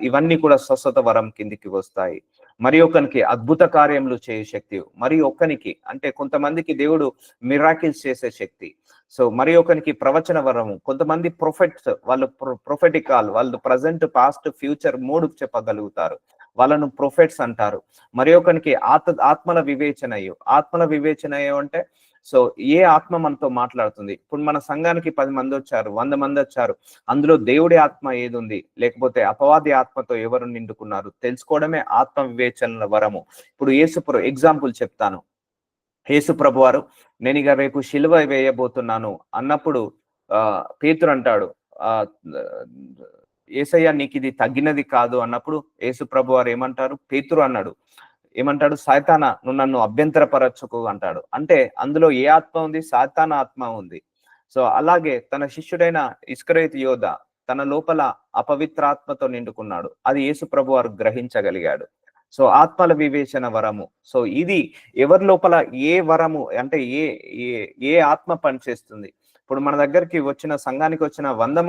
ఇవన్నీ కూడా స్వస్థత వరం కిందికి వస్తాయి. మరి ఒకనికి అద్భుత కార్యములు చేయ శక్తి, మరి ఒక్కనికి అంటే కొంతమందికి దేవుడు మిరాకిల్స్ చేసే శక్తి. సో మరి ఒకరికి ప్రవచన వరము, కొంతమంది ప్రొఫెట్స్, వాళ్ళు ప్రొఫెటిక్ కాల్, వాళ్ళు ప్రజెంట్, పాస్ట్, ఫ్యూచర్ మూడు చెప్పగలుగుతారు, వాళ్ళను ప్రొఫెట్స్ అంటారు. మరి ఒకరికి ఆత్మల వివేచనయో అంటే సో ఏ ఆత్మ మనతో మాట్లాడుతుంది. ఇప్పుడు మన సంఘానికి 10 మంది వచ్చారు, 100 మంది వచ్చారు, అందులో దేవుడి ఆత్మ ఏది ఉంది, లేకపోతే అపవాది ఆత్మతో ఎవరు నిండుకున్నారు తెలుసుకోవడమే ఆత్మ వివేచనల వరము. ఇప్పుడు ఎగ్జాంపుల్ చెప్తాను. యేసు ప్రభు వారు నేను ఇక రేపు శిలువ వేయబోతున్నాను అన్నప్పుడు పేతురు అంటాడు, యేసయ్య నీకు ఇది తగ్గినది కాదు అన్నప్పుడు యేసు ప్రభు వారు ఏమంటారు, పేతురు అన్నాడు, ఏమంటాడు, సాతానా నువ్వు నన్ను అభ్యంతరపరచుకు అంటాడు. అంటే అందులో ఏ ఆత్మ ఉంది, సాతానా ఆత్మ ఉంది. సో అలాగే తన శిష్యుడైన ఇస్కరియోతు యోధ తన లోపల అపవిత్రాత్మతో నిండుకున్నాడు. అది యేసు ప్రభు వారు గ్రహించగలిగాడు. సో ఆత్మల వివేచన వరము. సో ఇది ఎవరి లోపల ఏ వరము అంటే ఏ ఆత్మ పనిచేస్తుంది. ఇప్పుడు మన దగ్గరికి వచ్చిన సంఘానికి వచ్చిన 100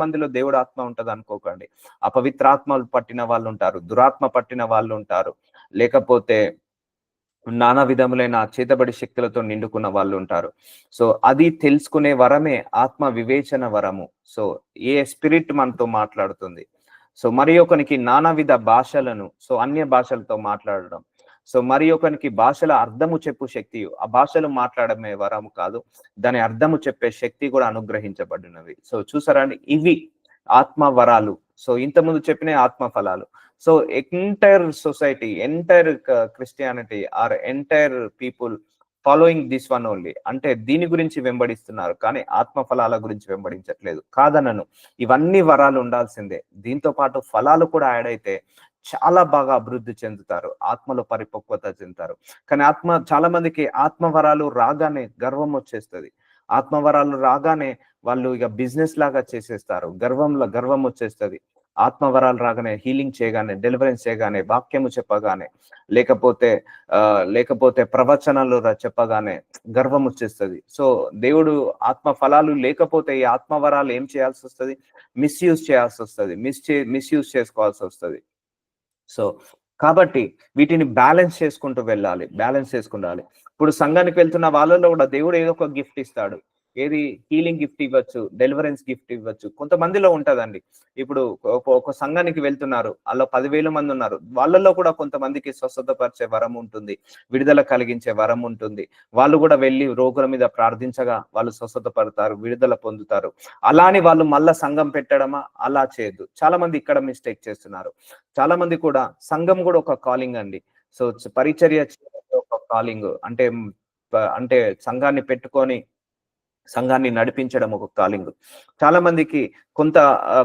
మందిలో దేవుడు ఆత్మ ఉంటది అనుకోకండి. అపవిత్రాత్మలు పట్టిన వాళ్ళు ఉంటారు, దురాత్మ పట్టిన వాళ్ళు ఉంటారు, లేకపోతే నానా విధములైన చేతబడి శక్తులతో నిండుకున్న వాళ్ళు ఉంటారు. సో అది తెలుసుకునే వరమే ఆత్మ వివేచన వరము. సో ఏ స్పిరిట్ మనతో మాట్లాడుతుంది. సో మరి ఒకనికి నానావిధ భాషలను, సో అన్య భాషలతో మాట్లాడడం. సో మరి ఒకనికి భాషల అర్థము చెప్పు శక్తి, ఆ భాషలు మాట్లాడమే వరము కాదు, దాని అర్థము చెప్పే శక్తి కూడా అనుగ్రహించబడినవి. సో చూసారా అండి, ఇవి ఆత్మ వరాలు. సో ఇంతకుముందు చెప్పిన ఆత్మ ఫలాలు. So entire society, entire Christianity are entire people following this one only, అంటే దీని గురించి వెంబడిస్తున్నారు, కానీ ఆత్మ ఫలాల గురించి వెంబడించట్లేదు. కాదనను, ఇవన్నీ వరాలు ఉండాల్సిందే, దీంతో పాటు ఫలాలు కూడా యాడ్ అయితే చాలా బాగా అభివృద్ధి చెందుతారు, ఆత్మలో పరిపక్వత చెందుతారు. కానీ చాలా మందికి ఆత్మ వరాలు రాగానే గర్వం వచ్చేస్తుంది. ఆత్మ వరాలు రాగానే వాళ్ళు ఇక బిజినెస్ లాగా చేసేస్తారు, గర్వం వచ్చేస్తుంది. ఆత్మ వరాలు రాగానే, హీలింగ్ చేయగానే, డెలివరెన్స్ చేయగానే, వాక్యము చెప్పగానే, లేకపోతే ప్రవచనాలు చెప్పగానే గర్వం వచ్చేస్తుంది. సో దేవుడు ఆత్మ ఫలాలు లేకపోతే ఈ ఆత్మ వరాలు ఏం చేయాల్సి వస్తుంది, మిస్యూజ్ చేయాల్సి వస్తుంది, మిస్యూజ్ చేసుకోవాల్సి వస్తుంది. సో కాబట్టి వీటిని బ్యాలెన్స్ చేసుకుంటూ వెళ్ళాలి. ఇప్పుడు సంఘానికి వెళ్తున్న వాళ్ళలో కూడా దేవుడు ఏదో ఒక గిఫ్ట్ ఇస్తాడు. ఏది, హీలింగ్ గిఫ్ట్ ఇవ్వచ్చు, డెలివరెన్స్ గిఫ్ట్ ఇవ్వచ్చు. కొంతమందిలో ఉంటదండి. ఇప్పుడు ఒక సంఘానికి వెళ్తున్నారు, అలా 10,000 మంది ఉన్నారు, వాళ్ళలో కూడా కొంతమందికి స్వస్థతపరిచే వరం ఉంటుంది, విడుదల కలిగించే వరం ఉంటుంది. వాళ్ళు కూడా వెళ్ళి రోగుల మీద ప్రార్థించగా వాళ్ళు స్వస్థత పడతారు, విడుదల పొందుతారు. అలా అని వాళ్ళు మళ్ళా సంఘం పెట్టడమా, అలా చేయొద్దు. చాలా మంది ఇక్కడ మిస్టేక్ చేస్తున్నారు. చాలా మంది కూడా సంఘం కూడా ఒక కాలింగ్ అండి. సో పరిచర్య ఒక కాలింగ్ అంటే సంఘాన్ని పెట్టుకొని సంఘాన్ని నడిపించడం ఒక కాలింగ్. చాలా మందికి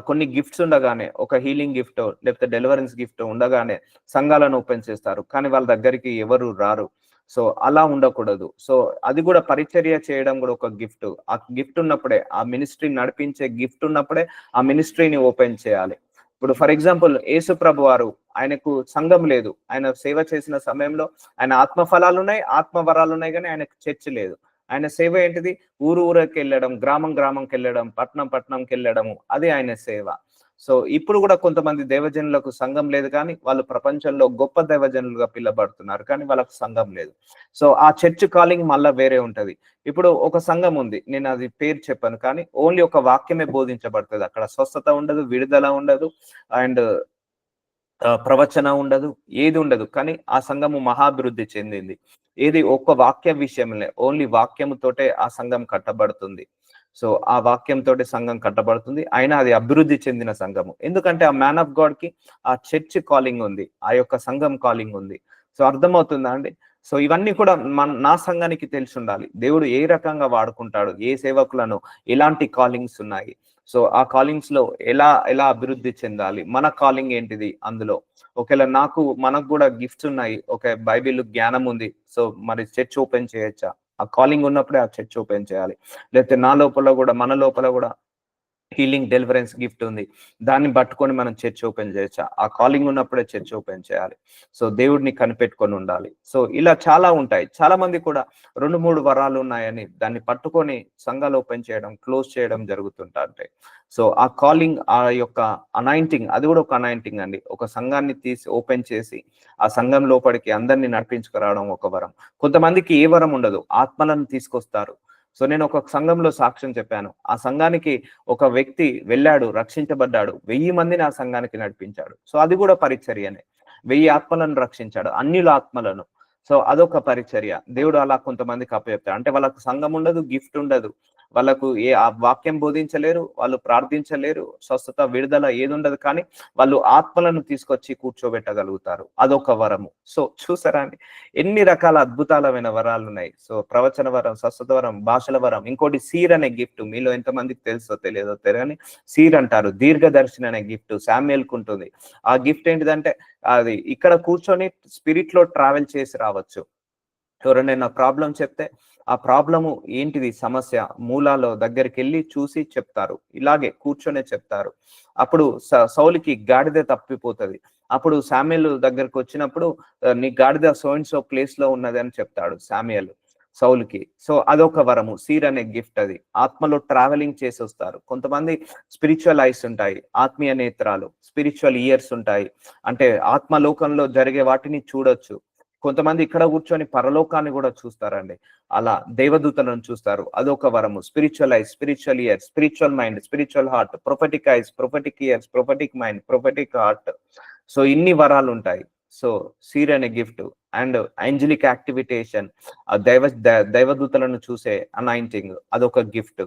కొన్ని గిఫ్ట్స్ ఉండగానే, ఒక హీలింగ్ గిఫ్ట్ లేకపోతే డెలివరెన్స్ గిఫ్ట్ ఉండగానే సంఘాలను ఓపెన్ చేస్తారు, కానీ వాళ్ళ దగ్గరికి ఎవరు రారు. సో అలా ఉండకూడదు. సో అది కూడా పరిచర్య చేయడం కూడా ఒక గిఫ్ట్. ఆ గిఫ్ట్ ఉన్నప్పుడే, ఆ మినిస్ట్రీ నడిపించే గిఫ్ట్ ఉన్నప్పుడే ఆ మినిస్ట్రీని ఓపెన్ చేయాలి. ఇప్పుడు ఫర్ ఎగ్జాంపుల్ యేసు ప్రభు వారు, ఆయనకు సంఘం లేదు, ఆయన సేవ చేసిన సమయంలో ఆయన ఆత్మ ఫలాలు ఉన్నాయి, ఆత్మ వరాలు ఉన్నాయి, కానీ ఆయనకు చర్చ్ లేదు. ఆయన సేవ ఏంటిది, ఊరికి వెళ్ళడం, గ్రామంకి వెళ్ళడం, పట్టణంకి వెళ్ళడము, అది ఆయన సేవ. సో ఇప్పుడు కూడా కొంతమంది దైవజనులకు సంఘం లేదు, కానీ వాళ్ళు ప్రపంచంలో గొప్ప దైవజనులుగా పిలబడుతున్నారు, కానీ వాళ్ళకు సంఘం లేదు. సో ఆ చర్చ్ కాలింగ్ మళ్ళా వేరే ఉంటది. ఇప్పుడు ఒక సంఘం ఉంది, నేను అది పేరు చెప్పాను, కానీ ఓన్లీ ఒక వాక్యమే బోధించబడుతుంది. అక్కడ స్వస్థత ఉండదు, విడుదల ఉండదు, అండ్ ప్రవచన ఉండదు, ఏది ఉండదు, కానీ ఆ సంఘము మహాభివృద్ధి చెందింది. ఏది, ఒక్క వాక్య విషయంలో, ఓన్లీ వాక్యముతోటే ఆ సంఘం కట్టబడుతుంది. సో ఆ వాక్యంతో సంఘం కట్టబడుతుంది, అయినా అది అభివృద్ధి చెందిన సంఘము. ఎందుకంటే ఆ మ్యాన్ ఆఫ్ గాడ్ కి ఆ చర్చ్ కాలింగ్ ఉంది, ఆ యొక్క సంఘం కాలింగ్ ఉంది. సో అర్థమవుతుందా అండి? సో ఇవన్నీ కూడా నా సంఘానికి తెలిసి ఉండాలి. దేవుడు ఏ రకంగా వాడుకుంటాడు, ఏ సేవకులను, ఎలాంటి కాలింగ్స్ ఉన్నాయి. సో ఆ కాలింగ్స్ లో ఎలా ఎలా అభివృద్ధి చెందాలి, మన కాలింగ్ ఏంటిది అందులో. ఒకవేళ మనకు కూడా గిఫ్ట్స్ ఉన్నాయి, ఒక బైబిల్ జ్ఞానం ఉంది, సో మరి చర్చ్ ఓపెన్ చేయొచ్చా? ఆ కాలింగ్ ఉన్నప్పుడే ఆ చర్చ్ ఓపెన్ చేయాలి. లేకపోతే మన లోపల కూడా హీలింగ్, డెలివరెన్స్ గిఫ్ట్ ఉంది, దాన్ని పట్టుకొని మనం చర్చ్ ఓపెన్ చేయొచ్చా? ఆ కాలింగ్ ఉన్నప్పుడే చర్చ్ ఓపెన్ చేయాలి. సో దేవుడిని కనిపెట్టుకొని ఉండాలి. సో ఇలా చాలా ఉంటాయి. చాలా మంది కూడా 2-3 వరాలు ఉన్నాయని దాన్ని పట్టుకొని సంఘాలు ఓపెన్ చేయడం, క్లోజ్ చేయడం జరుగుతుంటాయి. సో ఆ కాలింగ్, ఆ యొక్క అనాయింటింగ్, అది కూడా ఒక అనాయింటింగ్ అండి. ఒక సంఘాన్ని తీసి ఓపెన్ చేసి ఆ సంఘం లోపలికి అందరినీ నడిపించుకురావడం ఒక వరం. కొంతమందికి ఏ వరం ఉండదు, ఆత్మలను తీసుకొస్తారు. సో నేను ఒక సంఘంలో సాక్ష్యం చెప్పాను. ఆ సంఘానికి ఒక వ్యక్తి వెళ్ళాడు, రక్షించబడ్డాడు, 1000 మందిని ఆ సంఘానికి నడిపించాడు. సో అది కూడా పరిచర్యనే. 1000 ఆత్మలను రక్షించాడు, అన్యుల ఆత్మలను. సో అదొక పరిచర్య. దేవుడు అలా కొంతమందికి అప్పచెప్తాడు. అంటే వాళ్ళకు సంఘం ఉండదు, గిఫ్ట్ ఉండదు, వాళ్ళకు ఆ వాక్యం బోధించలేరు, వాళ్ళు ప్రార్థించలేరు, స్వస్థత, విడుదల ఏది ఉండదు, కానీ వాళ్ళు ఆత్మలను తీసుకొచ్చి కూర్చోబెట్టగలుగుతారు. అదొక వరము. సో చూసారా అండి, ఎన్ని రకాల అద్భుతాలమైన వరాలు ఉన్నాయి. సో ప్రవచన వరం, స్వస్థత వరం, భాషల వరం, ఇంకోటి సీర్ అనే గిఫ్ట్ మీలో ఎంతమందికి తెలుసో తెలియదో తెలియని సీర్ అంటారు. దీర్ఘదర్శిని అనే గిఫ్ట్ శామ్యుయల్కు ఉంటుంది. ఆ గిఫ్ట్ ఏంటిదంటే అది ఇక్కడ కూర్చొని స్పిరిట్ లో ట్రావెల్ చేసి రావచ్చు. ఎవరైనా ప్రాబ్లం చెప్తే ఆ ప్రాబ్లము ఏంటిది, సమస్య మూలాలో దగ్గరికి వెళ్ళి చూసి చెప్తారు. ఇలాగే కూర్చొనే చెప్తారు. అప్పుడు సౌలుకి గాడిద తప్పిపోతుంది. అప్పుడు శామ్యుయల్ దగ్గరకు వచ్చినప్పుడు నీ గాడిద సో అండ్ సో ప్లేస్ లో ఉన్నది అని చెప్తాడు శామ్యుయల్ సౌలుకి. సో అదొక వరము, సీర్ అనే గిఫ్ట్. అది ఆత్మలో ట్రావెలింగ్ చేసి వస్తారు. కొంతమంది స్పిరిచువల్ ఐస్ ఉంటాయి, ఆత్మీయ నేత్రాలు, స్పిరిచువల్ ఇయర్స్ ఉంటాయి, అంటే ఆత్మలోకంలో జరిగే వాటిని చూడొచ్చు. కొంతమంది ఇక్కడ కూర్చొని పరలోకాన్ని కూడా చూస్తారండి, అలా దేవదూతలను చూస్తారు. అదొక వరము. Spiritual ice, spiritual year, spiritual mind, spiritual heart, prophetic ice, prophetic years, prophetic mind, prophetic heart. So ఇన్ని వరాలు ఉంటాయి. సో సీర్ అనే గిఫ్ట్ అండ్ ఏంజలిక్ యాక్టివిటేషన్, దైవదూతలను చూసే అనాయింటింగ్, అదొక గిఫ్ట్.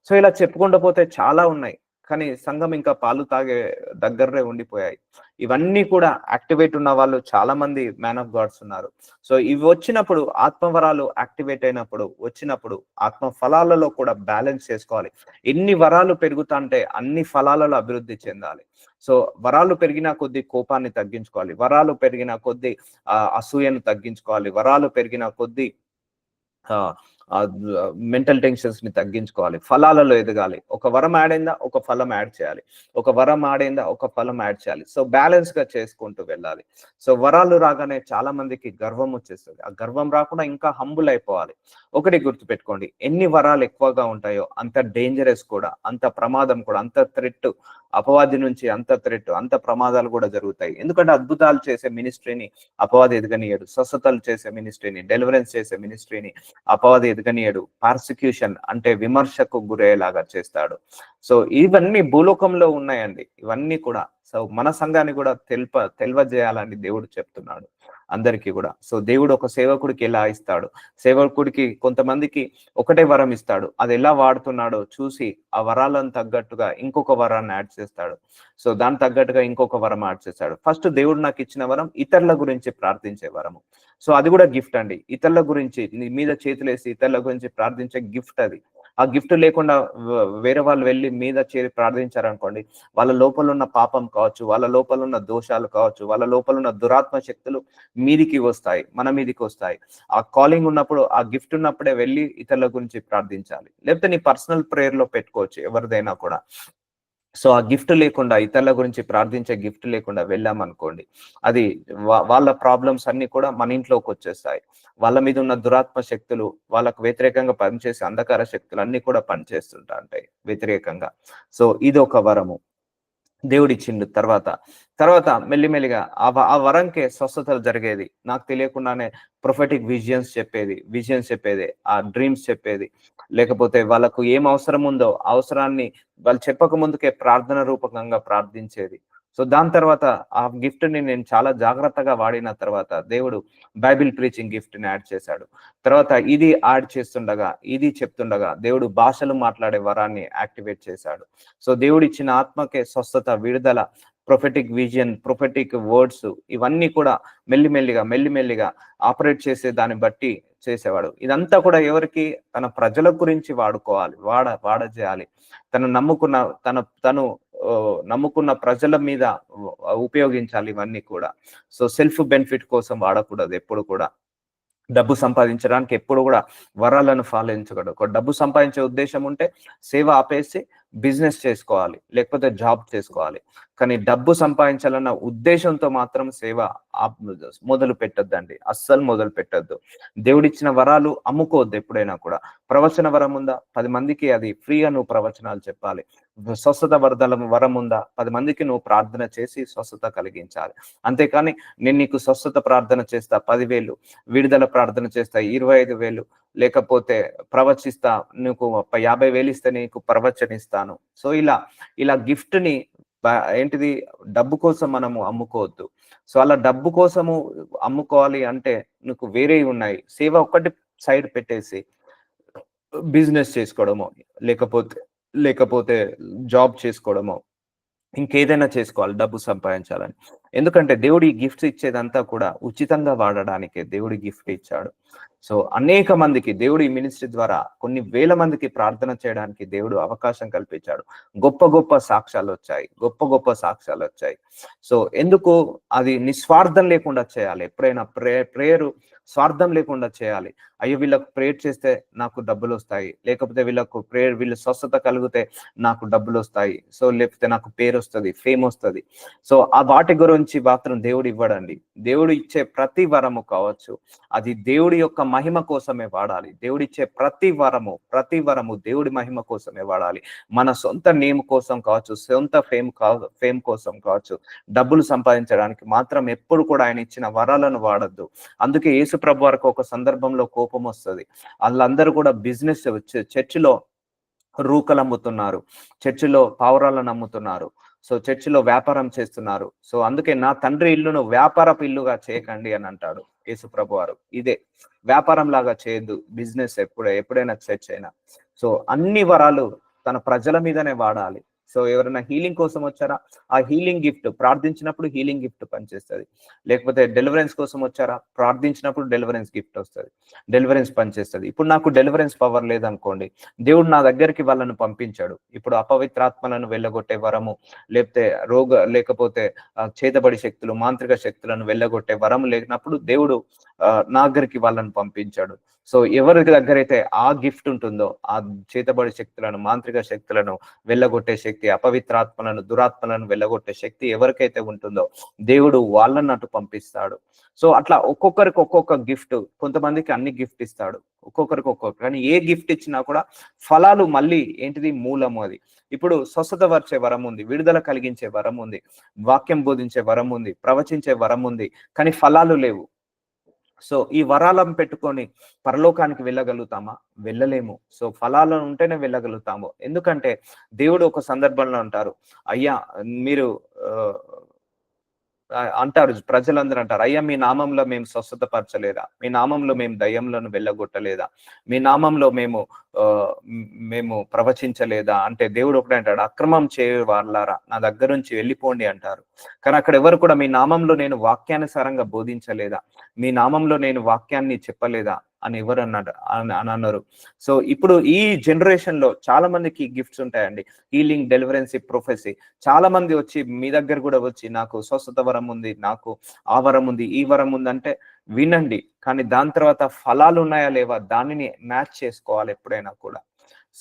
సో ఇలా చెప్పుకుంటూ పోతే చాలా ఉన్నాయి, కానీ సంఘం ఇంకా పాలు తాగే దగ్గరే ఉండిపోయాయి. ఇవన్నీ కూడా యాక్టివేట్ ఉన్న వాళ్ళు చాలా మంది మ్యాన్ ఆఫ్ గాడ్స్ ఉన్నారు. సో ఇవి వచ్చినప్పుడు, ఆత్మవరాలు యాక్టివేట్ అయినప్పుడు, ఆత్మ ఫలాలలో కూడా బ్యాలెన్స్ చేసుకోవాలి. ఎన్ని వరాలు పెరుగుతుంటే అన్ని ఫలాలలో అభివృద్ధి చెందాలి. సో వరాలు పెరిగిన కొద్దీ కోపాన్ని తగ్గించుకోవాలి, వరాలు పెరిగిన కొద్దీ అసూయను తగ్గించుకోవాలి, వరాలు పెరిగిన కొద్దీ మెంటల్ టెన్షన్స్ ని తగ్గించుకోవాలి, ఫలాలలో ఎదగాలి. ఒక వరం యాడ్ అయిందా ఒక ఫలం యాడ్ చేయాలి, ఒక వరం యాడ్ అయిందా ఒక ఫలం యాడ్ చేయాలి. సో బ్యాలెన్స్ గా చేసుకుంటూ వెళ్ళాలి. సో వరాలు రాగానే చాలా మందికి గర్వం వచ్చేస్తుంది. ఆ గర్వం రాకుండా ఇంకా హంబుల్ అయిపోవాలి. ఒకటి గుర్తుపెట్టుకోండి, ఎన్ని వరాలు ఎక్కువగా ఉంటాయో అంత డేంజరస్ కూడా, అంత ప్రమాదం కూడా, అంత థ్రెట్, అపవాది నుంచి అంత థ్రెట్, అంత ప్రమాదాలు కూడా జరుగుతాయి. ఎందుకంటే అద్భుతాలు చేసే మినిస్ట్రీని అపవాది ఎదగనీయడు, స్వస్థతలు చేసే మినిస్ట్రీని, డెలివరెన్స్ చేసే మినిస్ట్రీని అపవాది ఎదగనీయడు. పార్సిక్యూషన్ అంటే విమర్శకు గురయ్యేలాగా చేస్తాడు. సో ఇవన్నీ భూలోకంలో ఉన్నాయండి, ఇవన్నీ కూడా. సో మన సంఘాన్ని కూడా తెలియజేయాలని దేవుడు చెప్తున్నాడు అందరికీ కూడా. సో దేవుడు ఒక సేవకుడికి ఎలా ఇస్తాడు, సేవకుడికి కొంతమందికి ఒకటే వరం ఇస్తాడు, అది ఎలా వాడుతున్నాడో చూసి ఆ వరాలను తగ్గట్టుగా ఇంకొక వరాన్ని యాడ్ చేస్తాడు. సో దాని తగ్గట్టుగా ఇంకొక వరం యాడ్ చేస్తాడు. ఫస్ట్ దేవుడు నాకు ఇచ్చిన వరం ఇతరుల గురించి ప్రార్థించే వరము. సో అది కూడా గిఫ్ట్ అండి. ఇతరుల గురించి నీ మీద చేతులేసి ఇతరుల గురించి ప్రార్థించే గిఫ్ట్ అది. ఆ గిఫ్ట్ లేకుండా వేరే వాళ్ళు వెళ్ళి మీద చేరి ప్రార్థించారనుకోండి, వాళ్ళ లోపల ఉన్న పాపం కావచ్చు, వాళ్ళ లోపల ఉన్న దోషాలు కావచ్చు, వాళ్ళ లోపల ఉన్న దురాత్మ శక్తులు మీదికి వస్తాయి, మన మీదికి వస్తాయి. ఆ కాలింగ్ ఉన్నప్పుడు, ఆ గిఫ్ట్ ఉన్నప్పుడే వెళ్ళి ఇతరుల గురించి ప్రార్థించాలి. లేకపోతే నీ పర్సనల్ ప్రేయర్ లో పెట్టుకోవచ్చు ఎవరిదైనా కూడా. సో ఆ గిఫ్ట్ లేకుండా, ఇతరుల గురించి ప్రార్థించే గిఫ్ట్ లేకుండా వెళ్ళామనుకోండి, అది వాళ్ళ ప్రాబ్లమ్స్ అన్ని కూడా మన ఇంట్లోకి వచ్చేస్తాయి. వాళ్ళ మీద ఉన్న దురాత్మ శక్తులు, వాళ్ళకు వ్యతిరేకంగా పనిచేసే అంధకార శక్తులు అన్ని కూడా పనిచేస్తుంటా ఉంటాయి వ్యతిరేకంగా. సో ఇది ఒక వరము దేవుడిచ్చిండు. తర్వాత మెల్లిమెల్లిగా ఆ వరంకే స్వస్థతలు జరిగేది. నాకు తెలియకుండానే ప్రొఫెటిక్ విజన్స్ చెప్పేది, ఆ డ్రీమ్స్ చెప్పేది. లేకపోతే వాళ్ళకు ఏం అవసరం ఉందో అవసరాన్ని వాళ్ళు చెప్పక ముందుకే ప్రార్థన రూపకంగా ప్రార్థించేది. సో దాని తర్వాత ఆ గిఫ్ట్ ని నేను చాలా జాగ్రత్తగా వాడిన తర్వాత దేవుడు బైబిల్ ప్రీచింగ్ గిఫ్ట్ ని యాడ్ చేశాడు. తర్వాత ఇది యాడ్ చేస్తుండగా, ఇది చెప్తుండగా దేవుడు భాషలు మాట్లాడే వరాన్ని యాక్టివేట్ చేశాడు. సో దేవుడు ఇచ్చిన ఆత్మకే స్వస్థత, విడుదల, ప్రొఫెటిక్ విజన్, ప్రొఫెటిక్ వర్డ్స్ ఇవన్నీ కూడా మెల్లిమెల్లిగా ఆపరేట్ చేసే దాన్ని బట్టి చేసేవాడు. ఇదంతా కూడా ఎవరికి? తన ప్రజల గురించి వాడుకోవాలి, వాడజేయాలి. తను నమ్ముకున్న తను నమ్ముకున్న ప్రజల మీద ఉపయోగించాలి ఇవన్నీ కూడా. సో సెల్ఫ్ బెనిఫిట్ కోసం వాడకూడదు ఎప్పుడు కూడా. డబ్బు సంపాదించడానికి ఎప్పుడు కూడా వరాలను ఫాలోయించకూడదు. ఒక డబ్బు సంపాదించే ఉద్దేశం ఉంటే సేవ ఆపేసి బిజినెస్ చేసుకోవాలి, లేకపోతే జాబ్ చేసుకోవాలి. కానీ డబ్బు సంపాదించాలన్న ఉద్దేశంతో మాత్రం సేవ మొదలు పెట్టొద్దండి, అస్సలు మొదలు పెట్టొద్దు. దేవుడిచ్చిన వరాలు అమ్ముకోవద్దు ఎప్పుడైనా కూడా. ప్రవచన వరం ఉందా? 10 మందికి అది ఫ్రీగా నువ్వు ప్రవచనాలు చెప్పాలి. స్వస్థత వరం ఉందా? 10 మందికి నువ్వు ప్రార్థన చేసి స్వస్థత కలిగించాలి. అంతేకాని నేను నీకు స్వస్థత ప్రార్థన చేస్తా 10,000, విడుదల ప్రార్థన చేస్తా 25,000, లేకపోతే ప్రవచిస్తా నీకు 50,000 ఇస్తే నీకు ప్రవచనిస్తాను. సో ఇలా గిఫ్ట్ ని ఏంటిది డబ్బు కోసం మనము అమ్ముకోవద్దు. సో అలా డబ్బు కోసము అమ్ముకోవాలి అంటే నీకు వేరే ఉన్నాయి. సేవ ఒక్కటి సైడ్ పెట్టేసి బిజినెస్ చేసుకోవడమో, లేకపోతే జాబ్ చేసుకోవడమో, ఇంకేదైనా చేసుకోవాలి డబ్బు సంపాదించాలని. ఎందుకంటే దేవుడి గిఫ్ట్స్ ఇచ్చేదంతా కూడా ఉచితంగా వాడడానికే దేవుడి గిఫ్ట్ ఇచ్చాడు. సో అనేక మందికి దేవుడి మినిస్ట్రీ ద్వారా కొన్ని వేల మందికి ప్రార్థన చేయడానికి దేవుడు అవకాశం కల్పించాడు. గొప్ప సాక్ష్యాలు వచ్చాయి. సో ఎందుకు? అది నిస్వార్థం లేకుండా చేయాలి. ఎప్పుడైనా ప్రేయర్ స్వార్థం లేకుండా చేయాలి. అయ్యో వీళ్ళకు ప్రేయర్ చేస్తే నాకు డబ్బులు వస్తాయి, లేకపోతే వీళ్ళు స్వస్థత కలిగితే నాకు డబ్బులు వస్తాయి, సో లేకపోతే నాకు పేరు వస్తుంది, ఫేమ్ వస్తుంది. సో ఆ వాటి గురించి మాత్రం దేవుడు ఇవ్వడండి. దేవుడు ఇచ్చే ప్రతి వరము కావచ్చు, అది దేవుడి యొక్క మహిమ కోసమే వాడాలి. దేవుడిచ్చే ప్రతి వరము దేవుడి మహిమ కోసమే వాడాలి. మన సొంత నేమ్ కోసం కావచ్చు, సొంత ఫేమ్ కోసం కావచ్చు, డబ్బులు సంపాదించడానికి మాత్రం ఎప్పుడు కూడా ఆయన ఇచ్చిన వరాలను వాడద్దు. అందుకే యేసు ప్రభు వారికి ఒక సందర్భంలో కోపం వస్తుంది. వాళ్ళందరూ కూడా బిజినెస్ చర్చిలో రూకలు అమ్ముతున్నారు, చర్చిలో పావురాలను అమ్ముతున్నారు, సో చర్చిలో వ్యాపారం చేస్తున్నారు. సో అందుకే నా తండ్రి ఇల్లును వ్యాపారపు ఇల్లుగా చేయకండి అని అంటాడు యేసు ప్రభు వారు. ఇదే వ్యాపారం లాగా చేయొద్దు బిజినెస్ ఎప్పుడైనా చర్చ్ అయినా. సో అన్ని వరాలు తన ప్రజల మీదనే వాడాలి. సో ఎవరైనా హీలింగ్ కోసం వచ్చారా, ఆ హీలింగ్ గిఫ్ట్ ప్రార్థించినప్పుడు హీలింగ్ గిఫ్ట్ పనిచేస్తుంది. లేకపోతే డెలివరెన్స్ కోసం వచ్చారా, ప్రార్థించినప్పుడు డెలివరెన్స్ గిఫ్ట్ వస్తుంది, డెలివరెన్స్ పనిచేస్తుంది. ఇప్పుడు నాకు డెలివరెన్స్ పవర్ లేదనుకోండి, దేవుడు నా దగ్గరికి వాళ్ళను పంపించాడు. ఇప్పుడు అపవిత్రాత్మలను వెళ్ళగొట్టే వరము, లేకపోతే చేతబడి శక్తులు, మాంత్రిక శక్తులను వెళ్ళగొట్టే వరము లేనప్పుడు దేవుడు నా దగ్గరికి వాళ్ళను పంపించాడు. సో ఎవరి దగ్గర అయితే ఆ గిఫ్ట్ ఉంటుందో, ఆ చేతబడి శక్తులను, మాంత్రిక శక్తులను వెళ్ళగొట్టే శక్తి, అపవిత్రాత్మలను, దురాత్మలను వెళ్ళగొట్టే శక్తి ఎవరికైతే ఉంటుందో దేవుడు వాళ్ళని అటు పంపిస్తాడు. సో అట్లా ఒక్కొక్కరికి ఒక్కొక్క గిఫ్ట్, కొంతమందికి అన్ని గిఫ్ట్ ఇస్తాడు, ఒక్కొక్కరికి కానీ ఏ గిఫ్ట్ ఇచ్చినా కూడా ఫలాలు మళ్ళీ ఏంటిది? మూలము. అది ఇప్పుడు స్వస్థత పరిచే వరం ఉంది, విడుదల కలిగించే వరం ఉంది, వాక్యం బోధించే వరం ఉంది, ప్రవచించే వరం ఉంది, కానీ ఫలాలు లేవు. సో ఈ వరాలను పెట్టుకొని పరలోకానికి వెళ్ళగలుగుతామా? వెళ్ళలేము. సో ఫలాలను ఉంటేనే వెళ్ళగలుగుతాము. ఎందుకంటే దేవుడు ఒక సందర్భంలో అంటారు, అయ్యా మీరు అంటారు, ప్రజలందరూ అంటారు, అయ్యా మీ నామంలో మేము స్వస్థత పరచలేదా, మీ నామంలో మేము దయ్యంలను వెళ్ళగొట్టలేదా, మీ నామంలో మేము ప్రవచించలేదా అంటే దేవుడు ఒకటే అంటాడు, అక్రమం చేయు వాళ్ళారా నా దగ్గర నుంచి వెళ్ళిపోండి అంటారు. కానీ అక్కడ ఎవరు కూడా మీ నామంలో నేను వాక్యానుసారంగా బోధించలేదా, మీ నామంలో నేను వాక్యాన్ని చెప్పలేదా అని ఎవరు అన్నారు. సో ఇప్పుడు ఈ జనరేషన్ లో చాలా మందికి గిఫ్ట్స్ ఉంటాయండి, హీలింగ్, డెలివరెన్స్, ప్రొఫెసీ. చాలా మంది వచ్చి మీ దగ్గర కూడా వచ్చి నాకు స్వస్థత వరం ఉంది, నాకు ఆ వరం ఉంది, ఈ వరం ఉంది అంటే వినండి, కానీ దాని తర్వాత ఫలాలు ఉన్నాయా లేవా దానిని మ్యాచ్ చేసుకోవాలి ఎప్పుడైనా కూడా.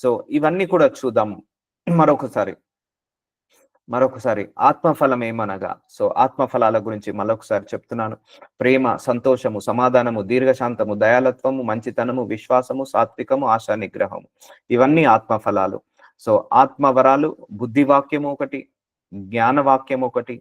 సో ఇవన్నీ కూడా చూద్దాం మరొకసారి ఆత్మఫలం ఏమనగా. సో ఆత్మఫలాల గురించి మరొకసారి చెప్తున్నాను. ప్రేమ, సంతోషము, సమాధానము, దీర్ఘశాంతము, దయాలత్వము, మంచితనము, విశ్వాసము, సాత్వికము, ఆశా నిగ్రహము, ఇవన్నీ ఆత్మఫలాలు. సో ఆత్మవరాలు, బుద్ధివాక్యము ఒకటి, జ్ఞానవాక్యం ఒకటి,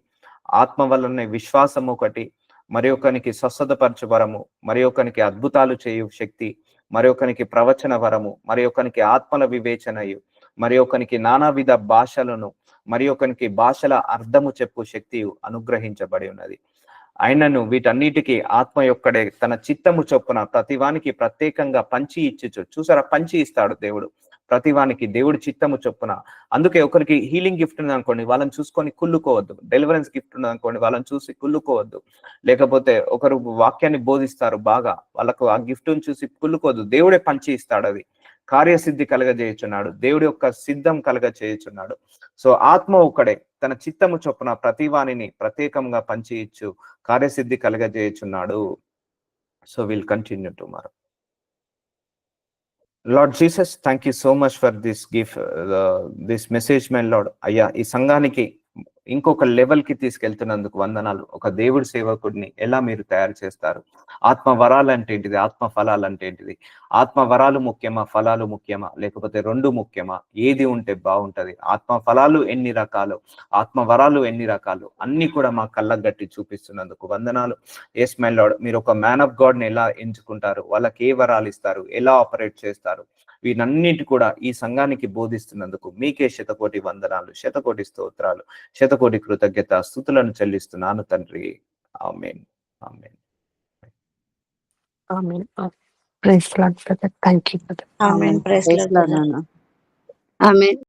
ఆత్మ వలనే విశ్వాసం ఒకటి, మరి ఒకనికి స్వస్థతపరచు వరము, మరి ఒకనికి అద్భుతాలు చేయు శక్తి, మరి ఒకనికి ప్రవచన వరము, మరి ఒకనికి ఆత్మల వివేచనయు, మరి ఒకనికి నానావిధ భాషలను, మరి ఒకనికి భాషల అర్థము చెప్పు శక్తి అనుగ్రహించబడి ఉన్నది. ఆయనను వీటన్నిటికీ ఆత్మ యొక్కడే తన చిత్తము చొప్పున ప్రతివానికి ప్రత్యేకంగా పంచి ఇచ్చుచు. చూసారా, పంచి ఇస్తాడు దేవుడు. ప్రతి వానికి దేవుడి చిత్తము చొప్పున. అందుకే ఒకరికి హీలింగ్ గిఫ్ట్ ఉందనుకోండి, వాళ్ళని చూసుకొని కుళ్ళుకోవద్దు. డెలివరెన్స్ గిఫ్ట్ ఉన్నదనుకోండి, వాళ్ళని చూసి కుళ్ళుకోవద్దు. లేకపోతే ఒకరు వాక్యాన్ని బోధిస్తారు బాగా, వాళ్ళకు ఆ గిఫ్ట్‌ని చూసి కుళ్ళుకోవద్దు. దేవుడే పంచి ఇస్తాడది. కార్యసిద్ధి కలగజేయుచున్నాడు. దేవుడి యొక్క సిద్ధం కలగజేయుచున్నాడు. సో, ఆత్మ ఒక్కడే. తన చిత్తము చొప్పున ప్రతి వానిని ప్రత్యేకంగా పంచి ఇచ్చు కార్యసిద్ధి కలగజేయుచున్నాడు. So, will continue tomorrow. Lord Jesus, thank you so much for this this message my Lord. అయ్యా, ఈ సంఘానికి ఇంకొక లెవెల్ కి తీసుకెళ్తున్నందుకు వందనాలు. ఒక దేవుడి సేవకుడిని ఎలా మీరు తయారు చేస్తారు? ఆత్మ వరాలు అంటే ఏంటిది? ఆత్మ ఫలాలు అంటే ఏంటిది? ఆత్మ వరాలు ముఖ్యమా? ఫలాలు ముఖ్యమా? లేకపోతే 2 ముఖ్యమా? ఏది ఉంటే బాగుంటది? ఆత్మ ఫలాలు ఎన్ని రకాలు? ఆత్మ వరాలు ఎన్ని రకాలు? అన్ని కూడా మా కళ్ళకు గట్టి చూపిస్తున్నందుకు వందనాలు. ఎస్ మై లార్డ్, మీరు ఒక మ్యాన్ ఆఫ్ గాడ్ ని ఎలా ఎంచుకుంటారు? వాళ్ళకి ఏ వరాలు ఇస్తారు? ఎలా ఆపరేట్ చేస్తారు? వీటన్నిటి కూడా ఈ సంఘానికి బోధిస్తున్నందుకు మీకే శతకోటి వందనాలు, శతకోటి స్తోత్రాలు, శతకోటి కృతజ్ఞత స్తుతులను చెల్లిస్తున్నాను తండ్రి. ఆమేన్. ఆమేన్. ఆమేన్. Praise Lord brother. Thank you brother. ఆమేన్. Praise Lord brother. నాన్న. ఆమేన్.